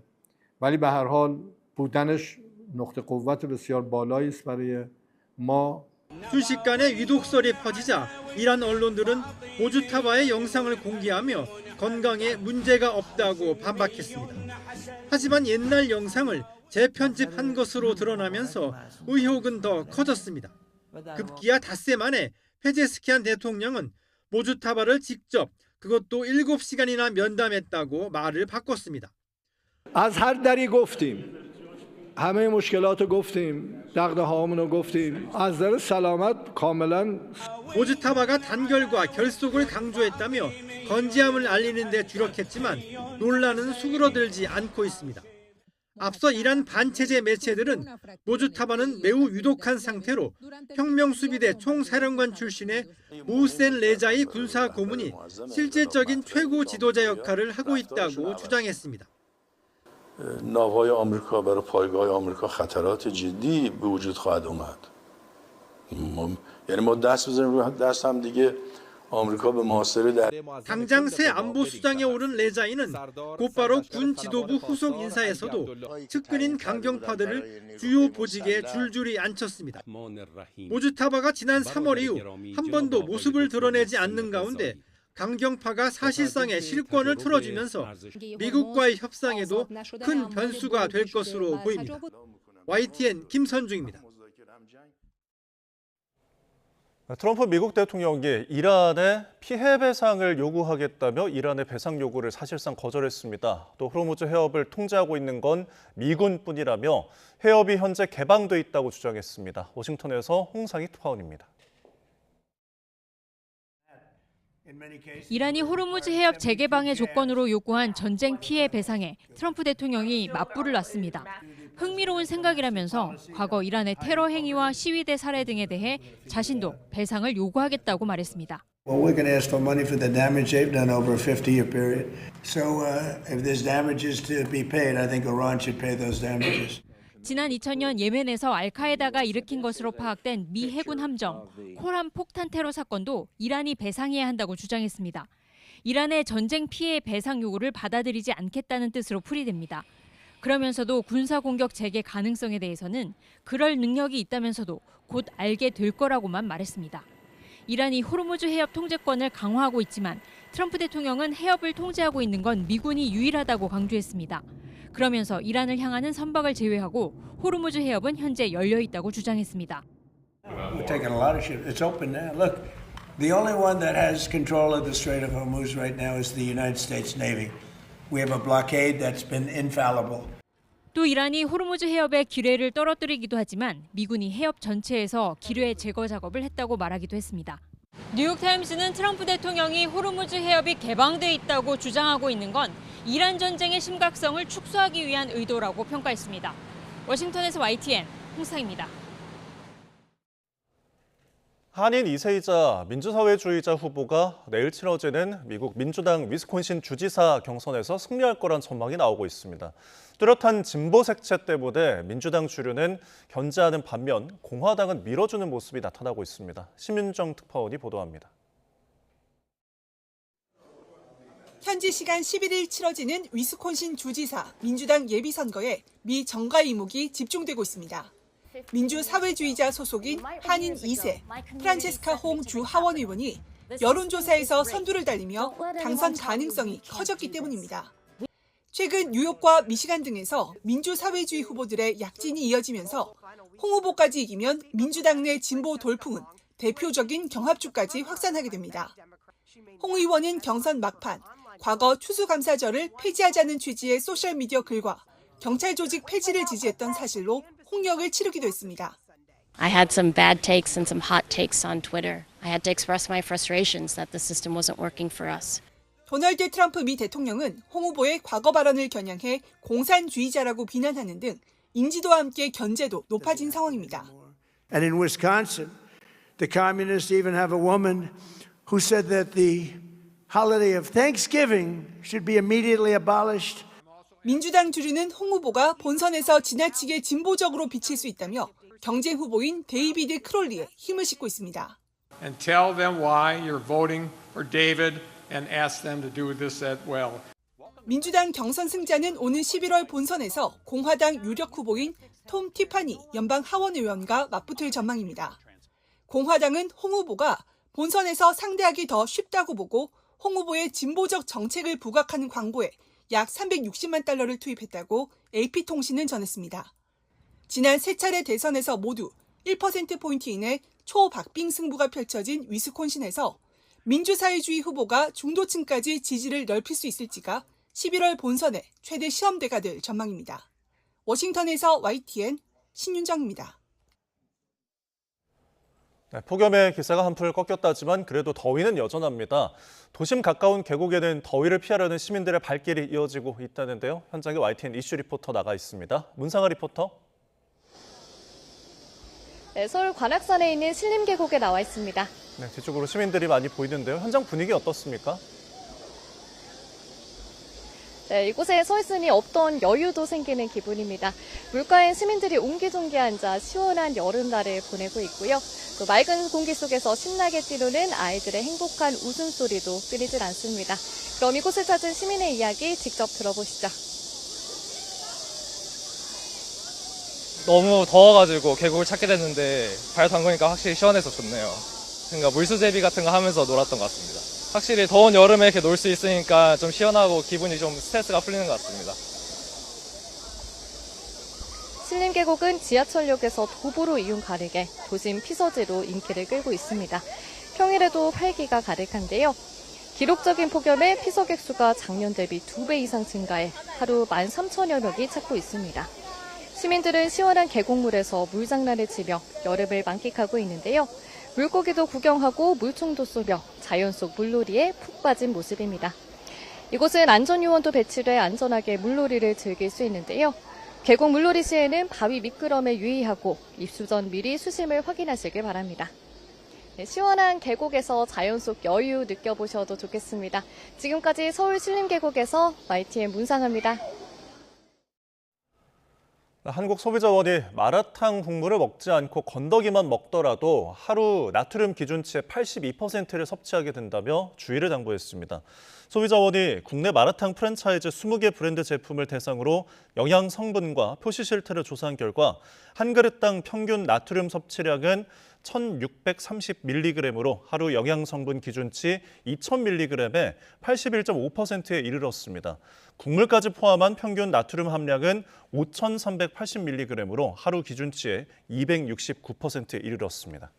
ولی به هر حال بودنش نقطه قوت بسیار بالایی است برای ما. 순식간에 위독설이 퍼지자 이란 언론들은 모주타바의 영상을 공개하며 건강에 문제가 없다고 반박했습니다. 하지만 옛날 영상을 재편집한 것으로 드러나면서 의혹은 더 커졌습니다. 급기야 닷새 만에 페제스키안 대통령은 모주타바를 직접 그것도 7시간이나 면담했다고 말을 바꿨습니다. از هر دری گفتیم. همه مشکلات رو گفتیم. دغدغه‌هامون رو گفتیم. از نظر سلامت کاملا 모주타바가 단결과 결속을 강조했다며 건재함을 알리는 데 주력했지만 논란은 수그러들지 않고 있습니다. 앞서 이란 반체제 매체들은 모주타바는 매우 유독한 상태로 혁명수비대 총사령관 출신의 모센 레자이 군사 고문이 실질적인 최고 지도자 역할을 하고 있다고 주장했습니다. ناوهای آمریکا برای پایگاه آمریکا خطرات جدی به وجود خواهد اومد. یعنی ما دست بزنیم روی دست هم دیگه 아메리카 당장 새 안보수장에 오른 레자이는 곧바로 군 지도부 후속 인사에서도 측근인 강경파들을 주요 보직에 줄줄이 앉혔습니다. 모주타바가 지난 3월 이후 한 번도 모습을 드러내지 않는 가운데 강경파가 사실상의 실권을 틀어주면서 미국과의 협상에도 큰 변수가 될 것으로 보입니다. YTN 김선중입니다. 트럼프 미국 대통령이 이란에 피해 배상을 요구하겠다며 이란의 배상 요구를 사실상 거절했습니다. 또 호르무즈 해협을 통제하고 있는 건 미군뿐이라며 해협이 현재 개방돼 있다고 주장했습니다. 워싱턴에서 홍상희 특파원입니다. 이란이 호르무즈 해협 재개방의 조건으로 요구한 전쟁 피해 배상에 트럼프 대통령이 맞불을 놨습니다. 흥미로운 생각이라면서 과거 이란의 테러 행위와 시위대 사례 등에 대해 자신도 배상을 요구하겠다고 말했습니다. Well, we're going to ask for money for the damage they've done over a 50-year period. So if there's damages to be paid, I think Iran should pay those damages. 지난 2000년 예멘에서 알카에다가 일으킨 것으로 파악된 미 해군 함정 코란 폭탄 테러 사건도 이란이 배상해야 한다고 주장했습니다. 이란의 전쟁 피해 배상 요구를 받아들이지 않겠다는 뜻으로 풀이됩니다. 그러면서도 군사 공격 재개 가능성에 대해서는 그럴 능력이 있다면서도 곧 알게 될 거라고만 말했습니다. 이란이 호르무즈 해협 통제권을 강화하고 있지만 트럼프 대통령은 해협을 통제하고 있는 건 미군이 유일하다고 강조했습니다. 그러면서 이란을 향하는 선박을 제외하고 호르무즈 해협은 현재 열려 있다고 주장했습니다. We're taking a lot of shit. It's open now. Look, the only one that has control of the Strait of Hormuz right now is the United States Navy. We have a blockade that's been infallible. 또 이란이 호르무즈 해협의 기뢰를 떨어뜨리기도 하지만 미군이 해협 전체에서 기뢰 제거 작업을 했다고 말하기도 했습니다. 뉴욕타임스는 트럼프 대통령이 호르무즈 해협이 개방돼 있다고 주장하고 있는 건 이란 전쟁의 심각성을 축소하기 위한 의도라고 평가했습니다. 워싱턴에서 YTN 홍상입니다. 한인 2세이자 민주사회주의자 후보가 내일 치러지는 미국 민주당 위스콘신 주지사 경선에서 승리할 거란 전망이 나오고 있습니다. 뚜렷한 진보 색채 때문에 민주당 주류는 견제하는 반면 공화당은 밀어주는 모습이 나타나고 있습니다. 심윤정 특파원이 보도합니다. 현지 시간 11일 치러지는 위스콘신 주지사 민주당 예비선거에 미 정가 이목이 집중되고 있습니다. 민주사회주의자 소속인 한인 2세 프란체스카 홍 주 하원 의원이 여론조사에서 선두를 달리며 당선 가능성이 커졌기 때문입니다. 최근 뉴욕과 미시간 등에서 민주사회주의 후보들의 약진이 이어지면서 홍 후보까지 이기면 민주당 내 진보 돌풍은 대표적인 경합주까지 확산하게 됩니다. 홍 의원은 경선 막판, 과거 추수감사절을 폐지하자는 취지의 소셜미디어 글과 경찰 조직 폐지를 지지했던 사실로 홍역을 치르기도 했습니다. I had some bad takes and some hot takes on Twitter. I had to express my frustrations that the system wasn't working for us. 도널드 트럼프 미 대통령은 홍 후보의 과거 발언을 겨냥해 공산주의자라고 비난하는 등 인지도와 함께 견제도 높아진 상황입니다. And in Wisconsin, the communists even have a woman who said that the holiday of Thanksgiving should be immediately abolished. 민주당 주류는 홍 후보가 본선에서 지나치게 진보적으로 비칠 수 있다며 경쟁 후보인 데이비드 크롤리에 힘을 싣고 있습니다. And tell them why you're voting for David and ask them to do this as well. 민주당 경선 승자는 오는 11월 본선에서 공화당 유력 후보인 톰 티파니 연방 하원 의원과 맞붙을 전망입니다. 공화당은 홍 후보가 본선에서 상대하기 더 쉽다고 보고 홍 후보의 진보적 정책을 부각하는 광고에 약 360만 달러를 투입했다고 AP통신은 전했습니다. 지난 세 차례 대선에서 모두 1%포인트 이내 초박빙 승부가 펼쳐진 위스콘신에서 민주사회주의 후보가 중도층까지 지지를 넓힐 수 있을지가 11월 본선의 최대 시험대가 될 전망입니다. 워싱턴에서 YTN 신윤정입니다. 폭염에 기세가 한풀 꺾였다지만 그래도 더위는 여전합니다. 도심 가까운 계곡에는 더위를 피하려는 시민들의 발길이 이어지고 있다는데요. 현장에 YTN 이슈 리포터 나가 있습니다. 문상아 리포터. 네, 서울 관악산에 있는 신림계곡에 나와 있습니다. 네, 뒤쪽으로 시민들이 많이 보이는데요. 현장 분위기 어떻습니까? 네, 이곳에 서 있으니 없던 여유도 생기는 기분입니다. 물가엔 시민들이 옹기종기 앉아 시원한 여름날을 보내고 있고요. 또 맑은 공기 속에서 신나게 뛰노는 아이들의 행복한 웃음소리도 끊이질 않습니다. 그럼 이곳을 찾은 시민의 이야기 직접 들어보시죠. 너무 더워가지고 계곡을 찾게 됐는데 발 담그니까 확실히 시원해서 좋네요. 그러니까 물수제비 같은 거 하면서 놀았던 것 같습니다. 확실히 더운 여름에 이렇게 놀 수 있으니까 좀 시원하고 기분이 좀 스트레스가 풀리는 것 같습니다. 신림계곡은 지하철역에서 도보로 이용 가능해 도심 피서지로 인기를 끌고 있습니다. 평일에도 활기가 가득한데요. 기록적인 폭염에 피서객 수가 작년 대비 2배 이상 증가해 하루 13,000여 명이 찾고 있습니다. 시민들은 시원한 계곡물에서 물장난을 치며 여름을 만끽하고 있는데요. 물고기도 구경하고 물총도 쏘며 자연 속 물놀이에 푹 빠진 모습입니다. 이곳은 안전요원도 배치돼 안전하게 물놀이를 즐길 수 있는데요. 계곡 물놀이 시에는 바위 미끄럼에 유의하고 입수 전 미리 수심을 확인하시길 바랍니다. 네, 시원한 계곡에서 자연 속 여유 느껴보셔도 좋겠습니다. 지금까지 서울 신림계곡에서 YTN 문상아입니다. 한국소비자원이 마라탕 국물을 먹지 않고 건더기만 먹더라도 하루 나트륨 기준치의 82%를 섭취하게 된다며 주의를 당부했습니다. 소비자원이 국내 마라탕 프랜차이즈 20개 브랜드 제품을 대상으로 영양 성분과 표시 실태를 조사한 결과 한 그릇당 평균 나트륨 섭취량은 1,630mg으로 하루 영양성분 기준치 2,000mg에 81.5%에 이르렀습니다. 국물까지 포함한 평균 나트륨 함량은 5,380mg으로 하루 기준치에 269%에 이르렀습니다.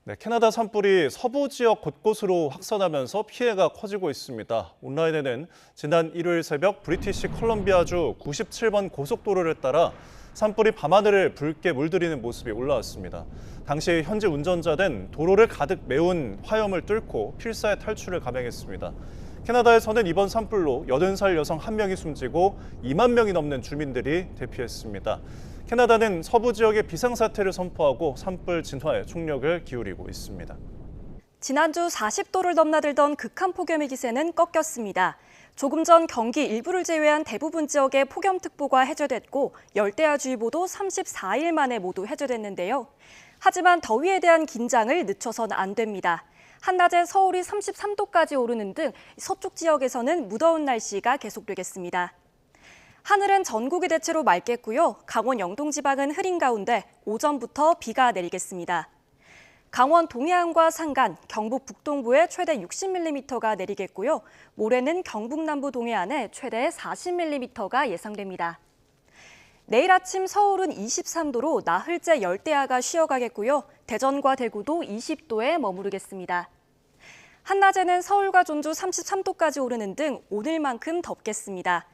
네, 캐나다 산불이 서부 지역 곳곳으로 확산하면서 피해가 커지고 있습니다. 온라인에는 지난 일요일 새벽 브리티시 컬럼비아주 97번 고속도로를 따라 산불이 밤하늘을 붉게 물들이는 모습이 올라왔습니다. 당시 현지 운전자는 도로를 가득 메운 화염을 뚫고 필사의 탈출을 감행했습니다. 캐나다에서는 이번 산불로 80살 여성 1명이 숨지고 2만 명이 넘는 주민들이 대피했습니다. 캐나다는 서부 지역에 비상사태를 선포하고 산불 진화에 총력을 기울이고 있습니다. 지난주 40도를 넘나들던 극한 폭염의 기세는 꺾였습니다. 조금 전 경기 일부를 제외한 대부분 지역에 폭염특보가 해제됐고 열대야주의보도 34일 만에 모두 해제됐는데요. 하지만 더위에 대한 긴장을 늦춰선 안 됩니다. 한낮에 서울이 33도까지 오르는 등 서쪽 지역에서는 무더운 날씨가 계속되겠습니다. 하늘은 전국이 대체로 맑겠고요. 강원 영동 지방은 흐린 가운데 오전부터 비가 내리겠습니다. 강원 동해안과 산간, 경북 북동부에 최대 60mm가 내리겠고요. 모레는 경북 남부 동해안에 최대 40mm가 예상됩니다. 내일 아침 서울은 23도로 나흘째 열대야가 쉬어가겠고요. 대전과 대구도 20도에 머무르겠습니다. 한낮에는 서울과 존주 33도까지 오르는 등 오늘만큼 덥겠습니다.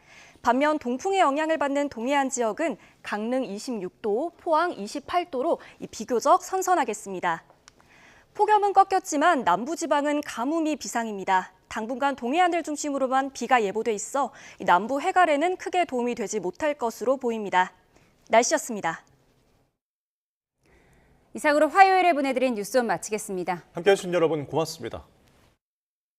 반면 동풍의 영향을 받는 동해안 지역은 강릉 26도, 포항 28도로 비교적 선선하겠습니다. 폭염은 꺾였지만 남부지방은 가뭄이 비상입니다. 당분간 동해안을 중심으로만 비가 예보돼 있어 남부 해갈에는 크게 도움이 되지 못할 것으로 보입니다. 날씨였습니다. 이상으로 화요일에 보내드린 뉴스원 마치겠습니다. 함께해 주신 여러분 고맙습니다.